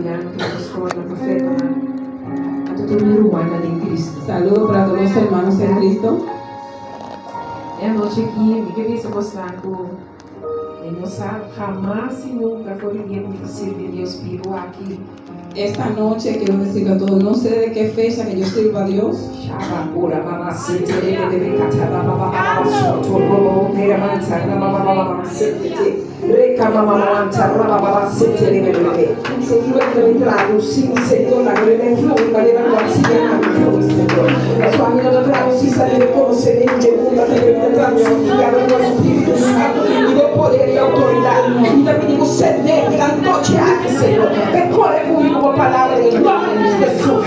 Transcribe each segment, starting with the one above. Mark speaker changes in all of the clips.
Speaker 1: Kailangan ko ng propeta at tutulungan natin Cristo.
Speaker 2: Saludos para todos los hermanos en Cristo.
Speaker 1: Essa noite aqui, me queria mostrar que não sabe jamás e nunca poderíamos servir Deus vivo aqui.
Speaker 2: Esta noche quiero decirle a todos, no sé de qué fecha que yo sirvo a Dios.
Speaker 3: Como palabra de Jesús,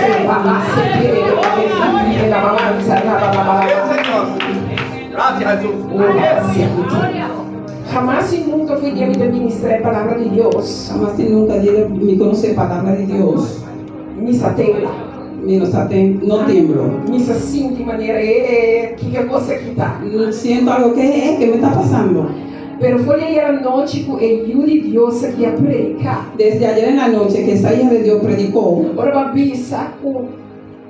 Speaker 3: jamás y nunca fui de ministrar la palabra de Dios.
Speaker 2: Jamás y nunca me conoce palabra de Dios.
Speaker 3: Misa tembla.
Speaker 2: No tiemblo.
Speaker 3: Misa assim de maneira que você que tá.
Speaker 2: Siento algo que me está pasando.
Speaker 3: Pero foi ayer a noite que el Yuri Dios que ia predicar.
Speaker 2: Desde ayer en la noche que esa hija de Dios predicó.
Speaker 3: Ora babisa com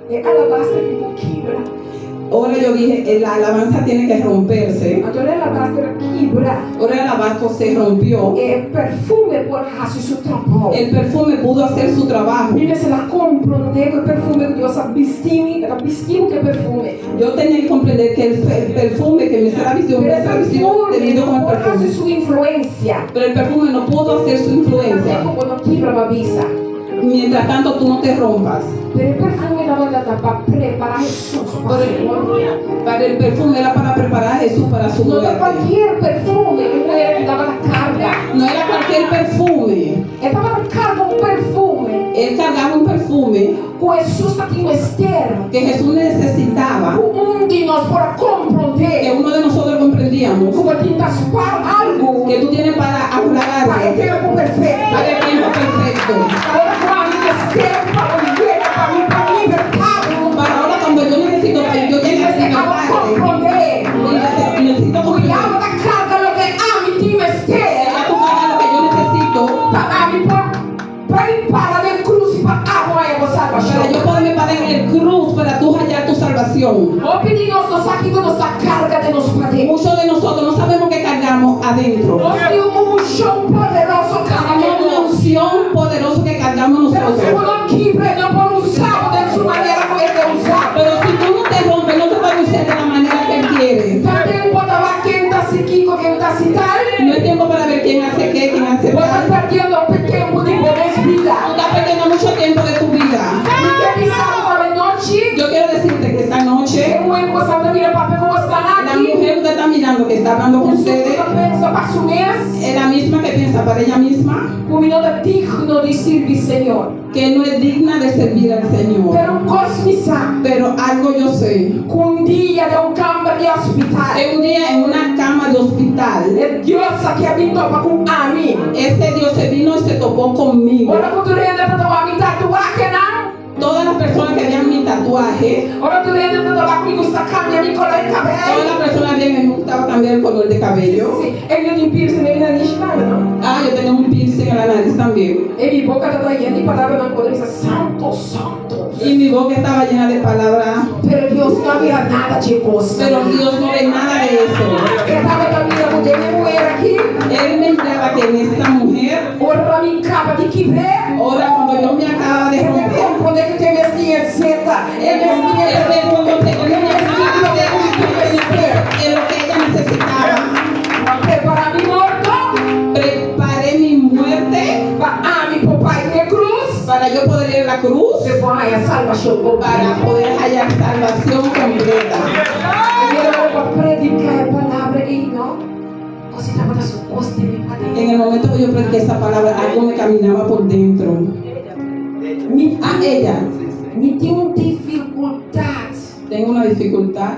Speaker 3: alabastra que quebra.
Speaker 2: Ahora yo dije, la alabanza tiene que romperse.
Speaker 3: Agora a alabastra quebra.
Speaker 2: Ahora el alabastro se rompió.
Speaker 3: Perfume por hacer su trabajo.
Speaker 2: El perfume pudo hacer su trabajo.
Speaker 3: Mira se la comprende que el perfume de Dios abistim que perfume.
Speaker 2: Yo tenía que comprender que el perfume que me estaba vistiendo debido con el
Speaker 3: por hacer
Speaker 2: perfume.
Speaker 3: su influencia.
Speaker 2: Pero el perfume no pudo hacer su influencia.
Speaker 3: Cuando quebra babisa.
Speaker 2: Mientras tanto tú no te rompas.
Speaker 3: Pero el perfume era para preparar a Jesús
Speaker 2: Para el perfume era para preparar a Jesús para su
Speaker 3: no era
Speaker 2: muerte.
Speaker 3: cualquier perfume, no era que daba la carga.
Speaker 2: No era cualquier perfume.
Speaker 3: Él daba la carga un perfume.
Speaker 2: Él cargaba un perfume
Speaker 3: Com Jesús aqui no externo.
Speaker 2: que Jesús necesitaba,
Speaker 3: De nós para
Speaker 2: que
Speaker 3: compreender.
Speaker 2: uno de nosotros comprendíamos,
Speaker 3: Como tintas para algo.
Speaker 2: que tú tienes para hablar
Speaker 3: Para el
Speaker 2: algo,
Speaker 3: tempo perfeito.
Speaker 2: para el tiempo perfecto.
Speaker 3: Agora com a minha externa, para o para mim, mercado.
Speaker 2: Para ahora cuando yo necesito, yo tengo que
Speaker 3: Necessitava compreender.
Speaker 2: necesito
Speaker 3: Cuidava da carga, lo que a mim tinha externo.
Speaker 2: ya tú pagas lo que yo necesito
Speaker 3: Para mim, para ir para a cruz, para arrumar a
Speaker 2: para yo
Speaker 3: salvação.
Speaker 2: poderme parar en el cruz para tú hallar tu salvación.
Speaker 3: O pedimos nos aqui com nossa carga de nos padres.
Speaker 2: Muchos de nosotros no sabemos qué cargamos adentro.
Speaker 3: Nós temos um chão poderoso
Speaker 2: Tenemos una
Speaker 3: carregando.
Speaker 2: unción poderosa que cargamos
Speaker 3: Pero se
Speaker 2: nosotros.
Speaker 3: uno quebra, não por usar de sua maneira como ele quer usar.
Speaker 2: Pero si tú no te rompes, no te puedes usar de la manera que él quiere.
Speaker 3: Para tempo estava quem está se quico, quem está se tal.
Speaker 2: No es tiempo para ver quién hace qué, quién hace
Speaker 3: Você está
Speaker 2: tal.
Speaker 3: perdendo o tempo de boas
Speaker 2: Tú
Speaker 3: vidas.
Speaker 2: estás perdiendo mucho tiempo de tu vida.
Speaker 3: E quer pensar para noite?
Speaker 2: Yo quiero decirte que esta noche
Speaker 3: Uma encostada mira para como está
Speaker 2: la
Speaker 3: aqui.
Speaker 2: mujer que usted está mirando, que está hablando con ustedes,
Speaker 3: Pensa para su mês.
Speaker 2: es la misma que piensa para ella misma,
Speaker 3: Como não é digno de servir Senhor.
Speaker 2: que no es digna de servir al Señor.
Speaker 3: Pero um cosmisa.
Speaker 2: Pero algo yo sé,
Speaker 3: Com dia de cama de hospital.
Speaker 2: que un día en una cama de hospital,
Speaker 3: É Deus que habitou com a mim.
Speaker 2: ese Dios se vino y se topó conmigo.
Speaker 3: Ora quando ele entra para a tatuagem, não?
Speaker 2: Todas las personas que vean mi tatuaje,
Speaker 3: Ora quando ele entra para comigo está caminhando e colar
Speaker 2: todas
Speaker 3: cabelo.
Speaker 2: las personas que me gustaba cambiar el color de cabello.
Speaker 3: Ele não piercing nem nariz, não.
Speaker 2: Ah, yo tenía un piercing en la nariz también.
Speaker 3: Ele boca está traindo e palavra na cola diz santo, santo.
Speaker 2: Y mi boca estaba llena de palabras.
Speaker 3: Pero Deus não havia nada de coisa.
Speaker 2: Pero Dios no ve nada de eso.
Speaker 3: Ele estava caminhando com ele mulher aqui.
Speaker 2: Él me miraba que en esta mujer,
Speaker 3: Ora para mim capa de quebrar.
Speaker 2: ahora cuando yo me acaba de
Speaker 3: Ele
Speaker 2: romper,
Speaker 3: compreende que tem vestinha seta. Ele
Speaker 2: él me dijo
Speaker 3: vestinha
Speaker 2: es lo que ella necesitaba.
Speaker 3: preparar mi morto.
Speaker 2: Preparé mi muerte
Speaker 3: Para mi papai de cruz.
Speaker 2: para yo poder ir a la cruz,
Speaker 3: Depois a salvação
Speaker 2: para poder hallar salvación completa.
Speaker 3: para predicar a palavra e não. Você estava na sua costa de mi padre.
Speaker 2: En el momento que yo prediqué esa palabra, algo me caminaba por dentro. A ella,
Speaker 3: Me tinha dificuldade
Speaker 2: tengo una dificultad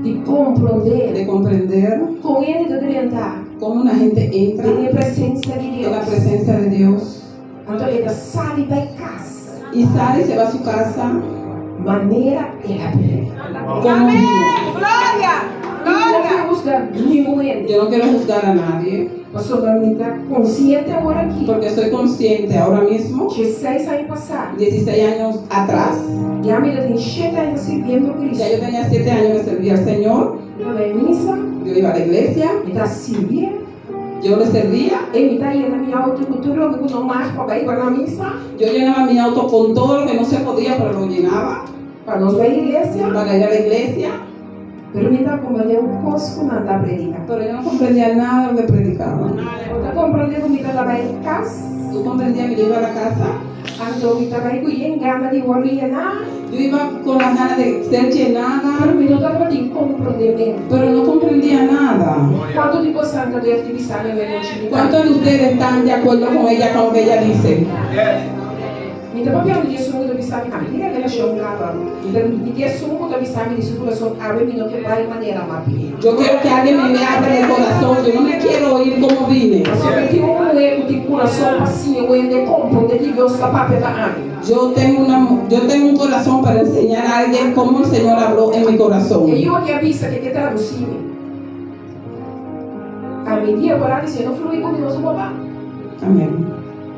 Speaker 3: de compreender
Speaker 2: de comprender
Speaker 3: com ele de entrar
Speaker 2: cómo una gente entra
Speaker 3: na presença de
Speaker 2: en la
Speaker 3: Deus.
Speaker 2: presencia de Dios
Speaker 3: Então ele sai da casa.
Speaker 2: y sale y se va a su casa
Speaker 3: Maneira ela
Speaker 2: como vino.
Speaker 4: Glória!
Speaker 2: Y
Speaker 1: quiero juzgar ninguém.
Speaker 2: Yo no quiero juzgar a nadie,
Speaker 1: Pastor, para mim está consciente agora aqui.
Speaker 2: porque soy consciente ahora mismo,
Speaker 1: 16 anos passados.
Speaker 2: 16 años atrás,
Speaker 1: E a menina tem 7 anos servindo a Cristo.
Speaker 2: ya yo tenía 7 años que servía al Señor,
Speaker 1: Eu ia à missa,
Speaker 2: yo iba a la iglesia,
Speaker 1: me está servindo.
Speaker 2: yo le servía,
Speaker 1: Eu me está indo na minha autocultura, eu não mais para ir para a missa.
Speaker 2: yo llenaba mi auto con todo lo que no se podía, pero lo llenaba
Speaker 1: Para nós ir à igreja.
Speaker 2: para ir a la iglesia,
Speaker 1: Pero me está compreendendo um pouco na da predica.
Speaker 2: pero yo no comprendía nada de lo que predicaba.
Speaker 1: Está compreendendo que me estava em casa.
Speaker 2: Tú comprendías que yo iba a la casa,
Speaker 1: Então me estava aí com gana de ordenar.
Speaker 2: yo iba con las ganas de ser llenada,
Speaker 1: Pero me não estava de compreendimento.
Speaker 2: pero no comprendía nada.
Speaker 1: Quanto de você anda de atividade na minha
Speaker 2: ¿Cuántos de ustedes están de acuerdo con ella, con lo que ella dice?
Speaker 1: Me estava vendo disso muito de sabe, a minha ela chegava. E que assunto da sabe de situação a mim não quebrar de maneira rápida.
Speaker 2: Yo quiero que alguien me abra el corazón, yo no me quiero ir como vine.
Speaker 1: Você tem um erro de coração passinho, o de compreender que Deus está para pegar.
Speaker 2: Yo tengo un corazón para enseñar a alguien cómo el Señor habló en mi corazón.
Speaker 1: E eu que avisa que traduzir. A medida agora que não flui com nosso papá.
Speaker 2: Amén.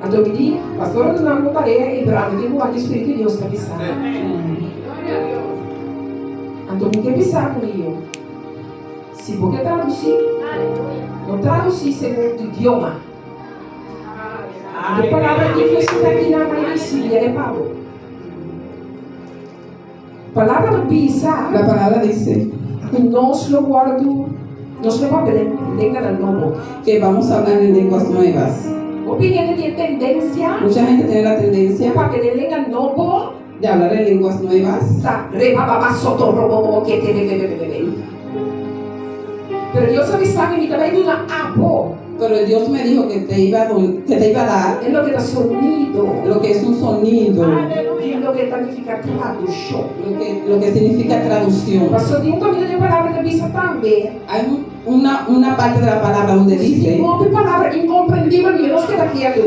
Speaker 1: Então me diz, pastor, não me parei e para mim o Espírito de Deus está pisando. Então me quer pisar comigo. Se porque traduzir, não traduzir segundo o idioma. A palavra que está aqui na Maria é Paulo. Palavra do pisar.
Speaker 2: La palabra dice
Speaker 1: Nós lo guardo, nós lo aprendemos no novo.
Speaker 2: que vamos a hablar en lenguas nuevas.
Speaker 1: Opinião de tendência
Speaker 2: Mucha gente tiene la tendencia
Speaker 1: para que ele leia novo.
Speaker 2: de hablar en lenguas nuevas,
Speaker 1: Tá, rebaba soto robo que te. Pero Dios avisaba que me estaba dando una apo.
Speaker 2: pero Dios me dijo que te iba a dar
Speaker 1: Es lo que da sonido.
Speaker 2: lo que es un sonido,
Speaker 1: Es lo que significa traducción.
Speaker 2: lo que significa traducción.
Speaker 1: Pastor, tem caminho de palavra que avisa também.
Speaker 2: Hay una parte de la palabra donde dice,
Speaker 1: Uma palavra incompreendível e nós queda quieto.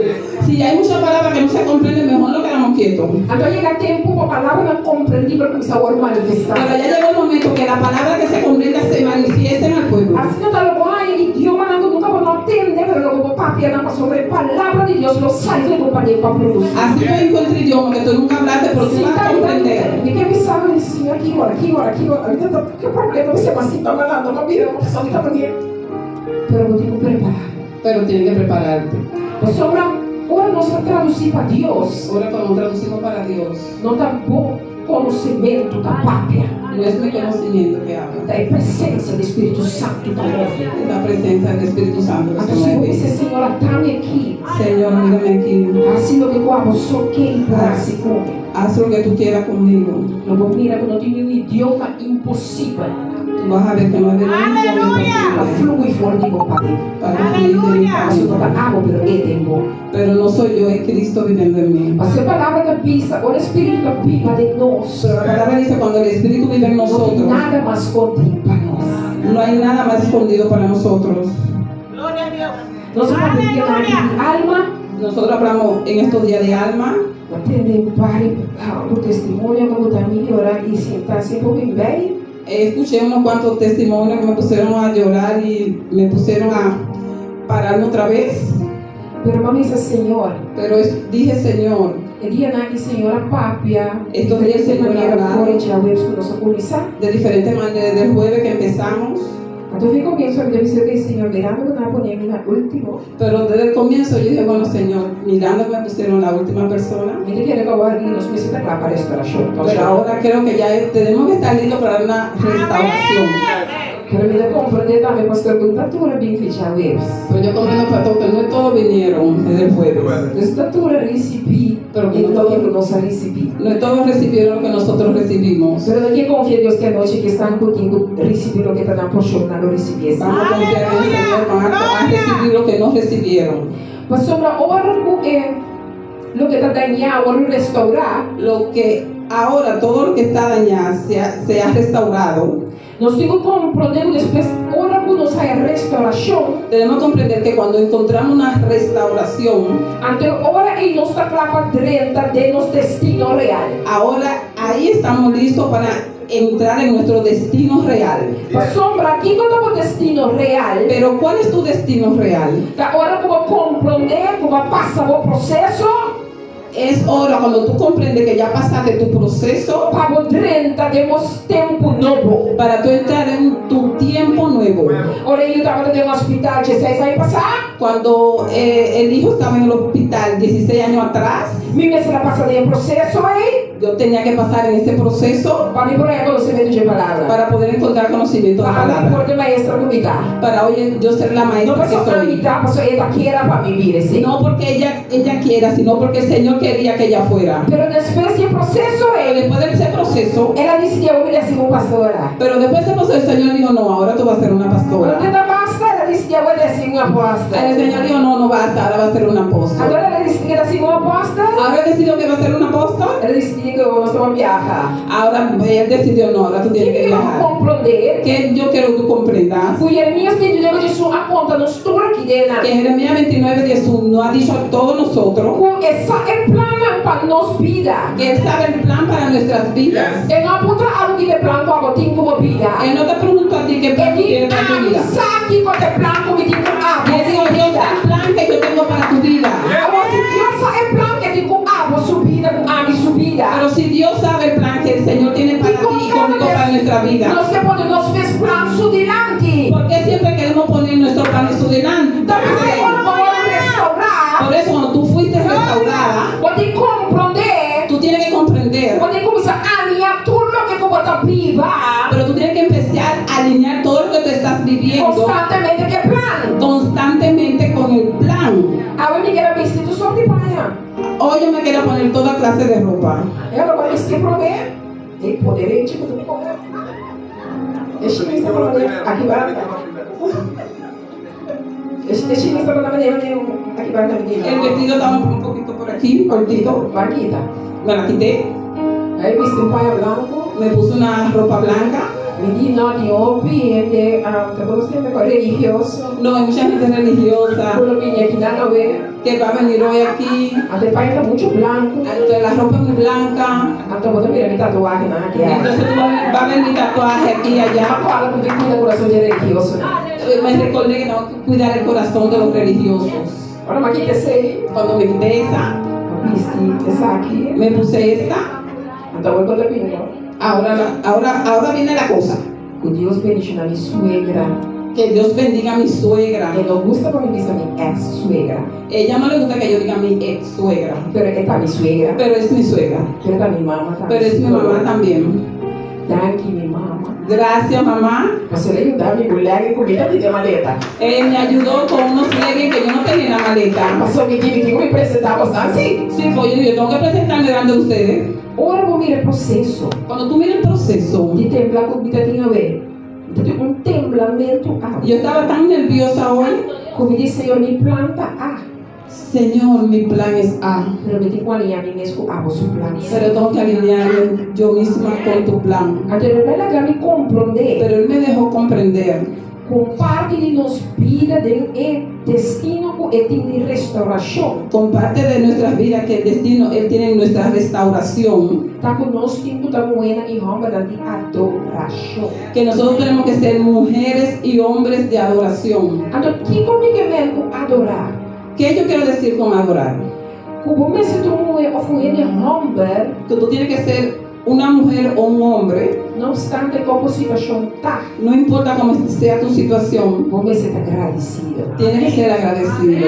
Speaker 2: si hay muchas palabras que no se comprenden, mejor lo quedamos quietos.
Speaker 1: Então llega tempo para a palavra não compreendível começar a manifestar.
Speaker 2: Pero ya llegó el momento que la palabra que se comprenda se manifieste en el pueblo.
Speaker 1: Assim não está logo, idioma não nunca vou entender, mas logo papia não passou sobre palavra de Deus, lo sai do companheiro para produzir.
Speaker 2: Así no encuentro idioma que tú nunca hablaste, pero tú vas a comprender.
Speaker 1: E quem me sabe me ensina aqui, agora. Que problema você vai se tomar lá, não vira, não precisa de tamanho. Pero eu tenho que preparar.
Speaker 2: Pero tienes que prepararte.
Speaker 1: Mas sobre agora nós vamos traduzir para Deus.
Speaker 2: Ahora cuando traducimos para Dios,
Speaker 1: Não dá bom conhecimento da pápia,
Speaker 2: no es mi conocimiento que habla,
Speaker 1: da presença do Espírito Santo que move.
Speaker 2: es la presencia del Espíritu Santo que
Speaker 1: Então,
Speaker 2: se
Speaker 1: se
Speaker 2: mueve.
Speaker 1: você, Senhora, está-me aqui,
Speaker 2: Señor, mírame aquí,
Speaker 1: assim lo que eu amo, só quem para se comer.
Speaker 2: haz lo que tú quieras conmigo.
Speaker 1: Logo, mira, que não tem um idioma impossível.
Speaker 2: Tú vas a ver que no hay ningún idioma
Speaker 1: Para
Speaker 2: imposible
Speaker 1: fluir fora de Padre.
Speaker 2: para fluir de mi
Speaker 1: Mas eu
Speaker 2: parte.
Speaker 1: não amo, pero Ele tem.
Speaker 2: Pero no soy yo, es Cristo viviendo en mí.
Speaker 1: Mas a palavra da pista, o Espírito da viva de nós.
Speaker 2: Pero la palabra dice, cuando el Espíritu vive en
Speaker 1: Não tem
Speaker 2: nosotros,
Speaker 1: nada mais contigo para nós.
Speaker 2: no hay nada más escondido para nosotros.
Speaker 1: Nós vamos aprender de alma,
Speaker 2: Nosotros hablamos en estos días de alma,
Speaker 1: aprender o testemunho, como também orar e sentar-se um pouco em bem.
Speaker 2: escuché unos cuantos testimonios que me pusieron a llorar y me pusieron a pararme otra vez.
Speaker 1: Pero vamos dizer, Senhor,
Speaker 2: Dije, Señor,
Speaker 1: el dia na que Senhora papia,
Speaker 2: Estos días,
Speaker 1: diferente
Speaker 2: Senhor,
Speaker 1: maneira
Speaker 2: hablado.
Speaker 1: fora de vez que nós começar.
Speaker 2: de diferentes maneras, desde el jueves que empezamos,
Speaker 1: Então eu começo a dizer que Senhor, mirando que não poner na última.
Speaker 2: pero desde el comienzo yo dije, bueno, Señor, mirando que me pusieron la última persona,
Speaker 1: Me quer acabar e nós necessitamos lá para a restauração.
Speaker 2: pero ahora creo que ya tenemos que estar listos para una restauración.
Speaker 1: Pero me dá compreender também, pastor, que estatura bem feita vez.
Speaker 2: Pero yo comprendo, pastor, que no todos vinieron desde el jueves,
Speaker 1: Estatura recebi,
Speaker 2: Pero que
Speaker 1: e
Speaker 2: não
Speaker 1: não
Speaker 2: todos-
Speaker 1: que nós recebi.
Speaker 2: no todos recibieron lo que nosotros recibimos.
Speaker 1: Pero que confia em Deus que a noite que estão contigo recebi o que está na porção, não recebi.
Speaker 2: Vamos a confiar en el Señor, van a recibir lo que no recibieron.
Speaker 1: Pastor, agora o que lo que está dañado, o restaurar,
Speaker 2: Lo que ahora, todo lo que está dañado se ha restaurado.
Speaker 1: nós temos que compreender depois, agora que nós há restauração,
Speaker 2: Tenemos que comprender que cuando encontramos una restauración,
Speaker 1: então agora ele não está lá para dentro de nos destino.
Speaker 3: destino real.
Speaker 2: Ahora ahí estamos listos para entrar en nuestro destino real.
Speaker 3: Pastor, para aqui quando o destino real,
Speaker 2: Pero ¿cuál es tu destino real?
Speaker 3: da hora como compreender, como passa o processo,
Speaker 2: Es hora cuando tú comprendes que ya pasaste tu proceso
Speaker 3: para poder temos tempo novo.
Speaker 2: para tú entrar en tu tiempo nuevo.
Speaker 3: Ora, eu estava no hospital 16 anos passar,
Speaker 2: Cuando el hijo estaba en el hospital 16 años atrás,
Speaker 3: me será passando em processo aí,
Speaker 2: yo tenía que pasar en ese proceso
Speaker 3: para me pôr conhecimento de palavra.
Speaker 2: para poder encontrar conocimiento de la
Speaker 3: Para me
Speaker 2: palabra.
Speaker 3: pôr de maestra no mitad.
Speaker 2: Para hoy yo ser la
Speaker 3: Não
Speaker 2: maestra que
Speaker 3: passou para
Speaker 2: soy.
Speaker 3: mitad, passou ela que era para me vir, assim.
Speaker 2: No porque ella quiera, sino porque el Señor quería que ella fuera.
Speaker 3: Pero después del proceso,
Speaker 2: Pero después de ese proceso,
Speaker 3: ela disse que eu ia ser uma pastora.
Speaker 2: pero después de ese proceso, el Señor dijo, no, ahora tú vas a ser una
Speaker 3: Quando
Speaker 2: pastora.
Speaker 3: ela basta, ela disse que eu ia ser uma
Speaker 2: El Señor
Speaker 3: apóstola.
Speaker 2: dijo, no, no basta, ahora va a ser una apóstol.
Speaker 3: Agora ela disse que ia ser uma apóstola.
Speaker 2: Ahora decidió que va a ser una apóstol.
Speaker 3: Ela disse que nós vamos viajar.
Speaker 2: Ahora él decidió, no, ahora tú
Speaker 3: O
Speaker 2: tienes que
Speaker 3: que eu
Speaker 2: viajar.
Speaker 3: compreender?
Speaker 2: Que yo quiero que tú comprendas
Speaker 3: O Jeremias 29 diz a conta, não estou aqui dentro.
Speaker 2: que Jeremías 29:10 nos ha dicho a todos nosotros
Speaker 3: Esse é o plano para nossa vida.
Speaker 2: que Él sabe el plan para nuestras vidas.
Speaker 3: Eu não aponta algo que é plano para ti como vida.
Speaker 2: Él no te pregunta a ti qué plan tú
Speaker 3: Ele
Speaker 2: tienes para tu vida.
Speaker 3: sabe qual é o plano que tem para
Speaker 2: Él dijo, yo sé el plan que yo tengo para tu vida.
Speaker 3: Agora, se Deus sabe o plano que tem com a subida, com a minha subida.
Speaker 2: Pero si Dios sabe el plan que el Señor tiene para ti y conmigo para nuestra vida,
Speaker 3: Nós que podemos ver plano delante.
Speaker 2: ¿por qué siempre queremos poner nuestro plan en su delante?
Speaker 3: Também quando restaurar,
Speaker 2: Por eso cuando tú fuiste restaurada,
Speaker 3: pode compreender,
Speaker 2: tú tienes que comprender,
Speaker 3: pode começar a alinhar tudo que como está viva,
Speaker 2: pero tú tienes que empezar a alinear todo lo que tú estás viviendo
Speaker 3: constantemente que plano.
Speaker 2: constantemente con el plan.
Speaker 3: Agora me quero vestir só de praia.
Speaker 2: Hoy yo me quiero poner toda clase de ropa.
Speaker 3: Eu agora vestir para ver. E poderei tipo do povo. Deixa eu ver para ver. Aqui vai. Deixa eu ver para ver. Aqui vai também.
Speaker 2: El vestido estaba un poquito por aquí, cortito.
Speaker 3: Vaquita.
Speaker 2: Me la quité,
Speaker 3: Aí vesti um paia branco.
Speaker 2: me puse una ropa blanca.
Speaker 3: Menino de homem, gente, religioso.
Speaker 2: No, hay mucha gente religiosa
Speaker 3: Quando vim aqui na nove,
Speaker 2: que va a venir hoy aquí.
Speaker 3: até pai está muito branco.
Speaker 2: Entonces la ropa es muy blanca.
Speaker 3: Então vou ter minha tatuagem na aqui.
Speaker 2: Entonces va a venir tatuaje aquí y allá.
Speaker 3: Fala com o coração de religioso.
Speaker 2: Me recordé que tengo que cuidar el corazón de los religiosos.
Speaker 3: Ora, mas que sei?
Speaker 2: Cuando me quité esa,
Speaker 3: Vesti essa aqui.
Speaker 2: me puse esta.
Speaker 3: Então vou quando vim.
Speaker 2: Ahora viene la cosa.
Speaker 3: Que Deus bendiga minha suegra.
Speaker 2: Que Dios bendiga a mi suegra.
Speaker 3: Que não gusta quando diz a minha ex-suegra.
Speaker 2: Ella no le gusta que yo diga mi ex suegra,
Speaker 3: Pero esta minha suegra.
Speaker 2: pero es mi suegra.
Speaker 3: Que esta minha mamã também.
Speaker 2: Pero es mi mamá también.
Speaker 3: Daqui minha mamã.
Speaker 2: Gracias, mamá.
Speaker 3: Você lhe dá minha mulher e comida de maleta.
Speaker 2: Me ayudó con unos leggings que yo no tenía en la maleta.
Speaker 3: Passou me tive que me apresentar assim.
Speaker 2: Sí, pues yo tengo que presentarme delante de ustedes.
Speaker 3: Ora, vou mirar processo.
Speaker 2: Cuando tú miras el proceso,
Speaker 3: De temblar comida tinha a ver. Então, temblamento A.
Speaker 2: yo estaba tan nerviosa hoy.
Speaker 3: Como disse, Senhor, me planta A.
Speaker 2: Señor, mi plan es A,
Speaker 3: Pero me tenho que alinhar a mim mesmo a su plan.
Speaker 2: pero tengo que alinearme yo misma con tu plan.
Speaker 3: Então, ele vai me compreender.
Speaker 2: Pero Él me dejó comprender
Speaker 3: Com parte de nos vida de destino que tem de restauração.
Speaker 2: con parte de nuestras vidas que el destino Él tiene en nuestra restauración,
Speaker 3: Está conosco em toda moeda e romba de adoração.
Speaker 2: que nosotros tenemos que ser mujeres y hombres de adoración.
Speaker 3: Então, que comigo com adorar?
Speaker 2: ¿Qué yo quiero decir con adorar?
Speaker 3: Como me sinto de romba,
Speaker 2: Que tú tienes que ser una mujer o un hombre,
Speaker 3: não obstante como a situação está.
Speaker 2: no importa cómo sea tu situación,
Speaker 3: Vou me sentir agradecido.
Speaker 2: tienes que ser agradecido.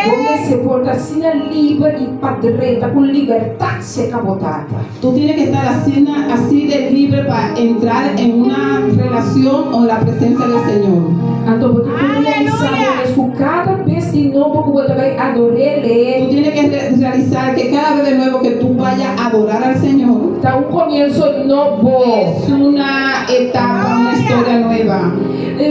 Speaker 3: Vou me se portar assim livre e padrenta, com liberdade se cabotada.
Speaker 2: Tú tienes que estar así de libre para entrar en una relación o la presencia del Señor.
Speaker 3: Então, vou realizar isso cada vez de novo que eu também adorei
Speaker 2: Tú
Speaker 3: Ele.
Speaker 2: tienes que realizar que cada vez de nuevo que tú vayas a adorar al Señor,
Speaker 3: Está começo novo.
Speaker 2: es una etapa, una historia nueva.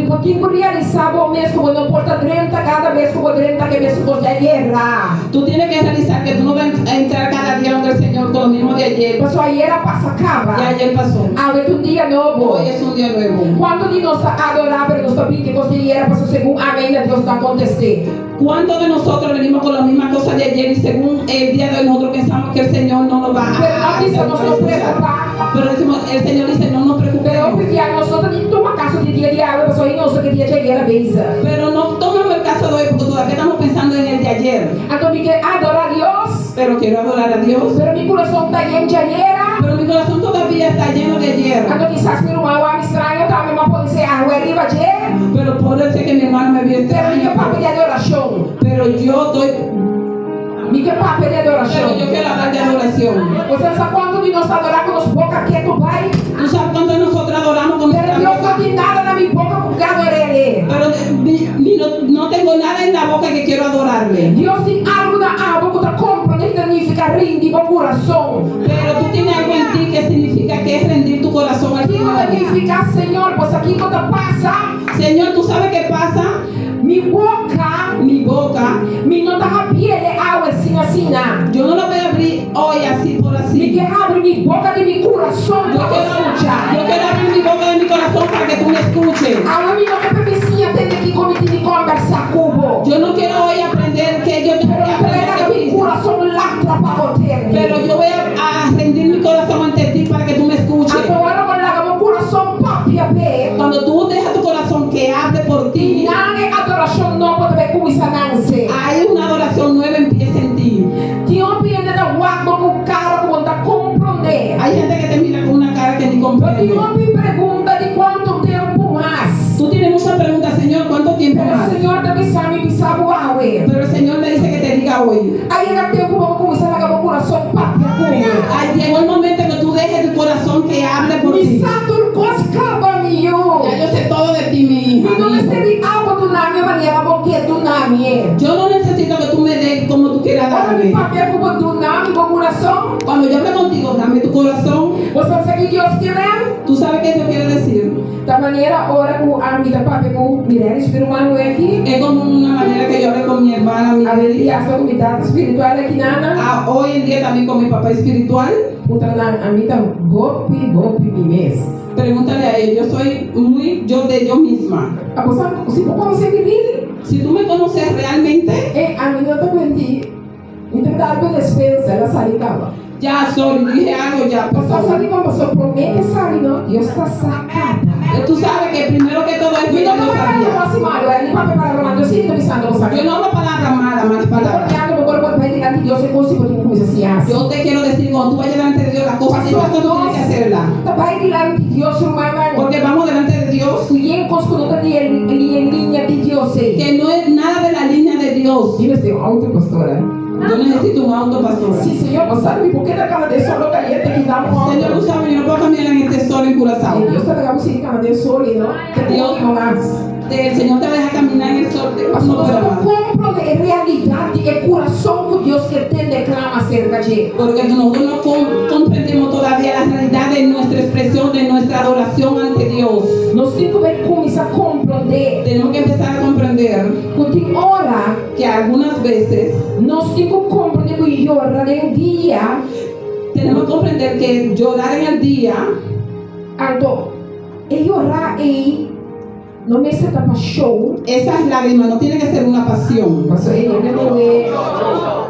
Speaker 3: Porque eu realizava o mesmo, quando eu porta 30, cada vez que eu 30, que mesmo vou errar.
Speaker 2: Tú tienes que realizar que tú no vas a entrar cada día donde el Señor con lo mismo de ayer.
Speaker 3: Mas aí era passa acaba.
Speaker 2: Ya ayer pasó.
Speaker 3: Agora um dia novo.
Speaker 2: Hoy es un día nuevo.
Speaker 3: Quando de nós adorar, nós sabemos que você era para o segundo amém de Deus não acontecer.
Speaker 2: ¿Cuántos de nosotros venimos con la misma cosa de ayer y según el día de hoy nosotros pensamos que el Señor no nos va
Speaker 3: Pero no dice nos preocupar.
Speaker 2: Pero decimos, el Señor dice, no nos
Speaker 3: Pero
Speaker 2: preocupemos.
Speaker 3: porque a nosotros ni toma caso de dia de água, pessoal, não sei que dia cheguei a beiza.
Speaker 2: Pero no tomamos el caso de hoy porque todavía estamos pensando en el de ayer.
Speaker 3: Então me quer adorar a Deus,
Speaker 2: Pero quiero adorar a Dios.
Speaker 3: pero mi coração está lleno de ayer.
Speaker 2: Pero mi corazón todavía está lleno de ayer.
Speaker 3: Então quizás mi hermano me estranho, tá? Me pode ser água arriba de.
Speaker 2: Pero puede ser que mi hermano me vio
Speaker 3: Pero mi que papo
Speaker 2: extraño.
Speaker 3: de adoração.
Speaker 2: Pero yo estoy.
Speaker 3: Mi que papo de
Speaker 2: Pero
Speaker 3: adoração.
Speaker 2: yo quiero hablar de adoración.
Speaker 3: Você sabe quando nós adoramos com os boca quieto, vai?
Speaker 2: ¿Tú sabes cuánto nosotros adoramos con
Speaker 3: Pero
Speaker 2: nuestra
Speaker 3: Deus não
Speaker 2: boca?
Speaker 3: tem nada na minha boca porque adorei Ele.
Speaker 2: Pero no tengo nada en la boca que quiero adorarle.
Speaker 3: Deus tem algo na água que está comprando e significa rende o coração.
Speaker 2: Pero tú tienes algo en ti que significa que es rendir tu corazón al
Speaker 3: Que
Speaker 2: Señor.
Speaker 3: significa, Senhor, pois aqui quando passa,
Speaker 2: Señor, ¿tú sabes qué pasa?
Speaker 3: mi boca,
Speaker 2: Mi boca,
Speaker 3: me não dá piele água assim,
Speaker 2: yo no la voy a abrir hoy así por
Speaker 3: Me
Speaker 2: así.
Speaker 3: quer abrir minha boca de meu coração
Speaker 2: Yo
Speaker 3: para escuchar.
Speaker 2: quiero abrir mi boca de mi corazón para que tú me escuches.
Speaker 3: A mim não quer vizinha ter que comitir de conversar com o
Speaker 2: Yo no quiero hoy aprender que yo tengo que
Speaker 3: Pero
Speaker 2: aprender
Speaker 3: entrega
Speaker 2: que
Speaker 3: mi coração latra para botar.
Speaker 2: pero yo voy a rendir mi corazón ante ti para que tú me escuches.
Speaker 3: Agora quando larga meu coração papi a pé.
Speaker 2: Cuando tú dejas tu corazón que hable por ti,
Speaker 3: Não é adoração não pode ver como isso não
Speaker 2: hay una adoración nueva empieza en ti.
Speaker 3: Dios viene da guarda com cara como tá compreender.
Speaker 2: Hay gente que te mira con una cara que ni comprende.
Speaker 3: Dios me pergunta de quanto tempo mais.
Speaker 2: Tú tienes muchas preguntas, Señor, ¿cuánto tiempo
Speaker 3: Pero
Speaker 2: más?
Speaker 3: o Senhor também sabe me sabe o aue.
Speaker 2: Pero el Señor me dice que te diga hoy.
Speaker 3: Aí era tempo vamos começar a acabar o coração papi a pé.
Speaker 2: Llegó el momento que tú dejes tu corazón que hable por
Speaker 3: Me
Speaker 2: ti.
Speaker 3: sabe coscaba meu.
Speaker 2: Ya yo sé todo de ti, mi hija.
Speaker 3: Me não
Speaker 2: mi hijo.
Speaker 3: recebe água do nome maneira porque do nome.
Speaker 2: Yo no necesito que tú me des como tú quieras
Speaker 3: Agora me
Speaker 2: darme.
Speaker 3: papi a como do nome com coração.
Speaker 2: Cuando yo hable contigo, dame tu corazón.
Speaker 3: Você sabe que Deus quer?
Speaker 2: Tú sabes qué yo quiero decir.
Speaker 3: Da maneira ora com a minha papi com mulheres espiritual aqui.
Speaker 2: Es como una manera que yo hablé con mi hermana, mi
Speaker 3: A mediação comunidade espiritual aqui nana.
Speaker 2: hoy en día también con mi papá espiritual.
Speaker 3: Puta a mim tá golpe mi mês.
Speaker 2: Pregúntale a él, yo soy muy yo de yo misma.
Speaker 3: A pessoa, se não consegue vir,
Speaker 2: Si tú me conoces realmente,
Speaker 3: a mim não tá mentindo. Então dá algo despensa, ela sai de casa.
Speaker 2: ya soy, dije algo ya, por
Speaker 3: Pastor,
Speaker 2: favor.
Speaker 3: sabe quando a pessoa promete sair, não? Deus está sacada.
Speaker 2: Tú sabes que primero que todo es
Speaker 3: Me
Speaker 2: yo
Speaker 3: não
Speaker 2: no
Speaker 3: vai para o
Speaker 2: sabía.
Speaker 3: próximo ano, ele vai preparar uma Deus está pensando, você
Speaker 2: Yo
Speaker 3: sabe?
Speaker 2: no hablo palabras malas, malas palabras.
Speaker 3: Olhando meu corpo para diante de Deus, eu consigo ter coisa assim.
Speaker 2: Yo te quiero decir, cuando tú vayas delante de Dios, las cosas que tú tienes que hacerlas.
Speaker 3: Vai diante de Deus, irmã.
Speaker 2: Porque vamos delante de Dios,
Speaker 3: Quem consulta de linha de Deus,
Speaker 2: que no es nada de la línea de Dios.
Speaker 3: Diga assim, auto pastora.
Speaker 2: Yo necesito un auto, pastora.
Speaker 3: Sim, Senhor, você sabe por que daquela de solo caliente que dá um
Speaker 2: Señor, tú sabes, yo no puedo caminar en este sol en Curazao.
Speaker 3: Deus está pegando sim, cada de solo, não? Deus não mais.
Speaker 2: El Señor te va a dejar caminar en el sol.
Speaker 3: Mas
Speaker 2: No
Speaker 3: nós
Speaker 2: puedo
Speaker 3: não
Speaker 2: más.
Speaker 3: compreendemos realidade, é coração que Deus que tem declama acerca de.
Speaker 2: Porque nosotros no comprendemos todavía la realidad de nuestra expresión, de nuestra adoración ante Dios.
Speaker 3: Nós temos que começar a compreender.
Speaker 2: Tenemos que empezar a comprender
Speaker 3: Quando tem hora,
Speaker 2: que algunas veces
Speaker 3: nós temos que compreender que llorar em dia,
Speaker 2: tenemos que comprender que llorar en el día
Speaker 3: então, e llorar aí, não me se tapa show.
Speaker 2: esas lágrimas no tienen que ser una pasión.
Speaker 3: Mas ele não é.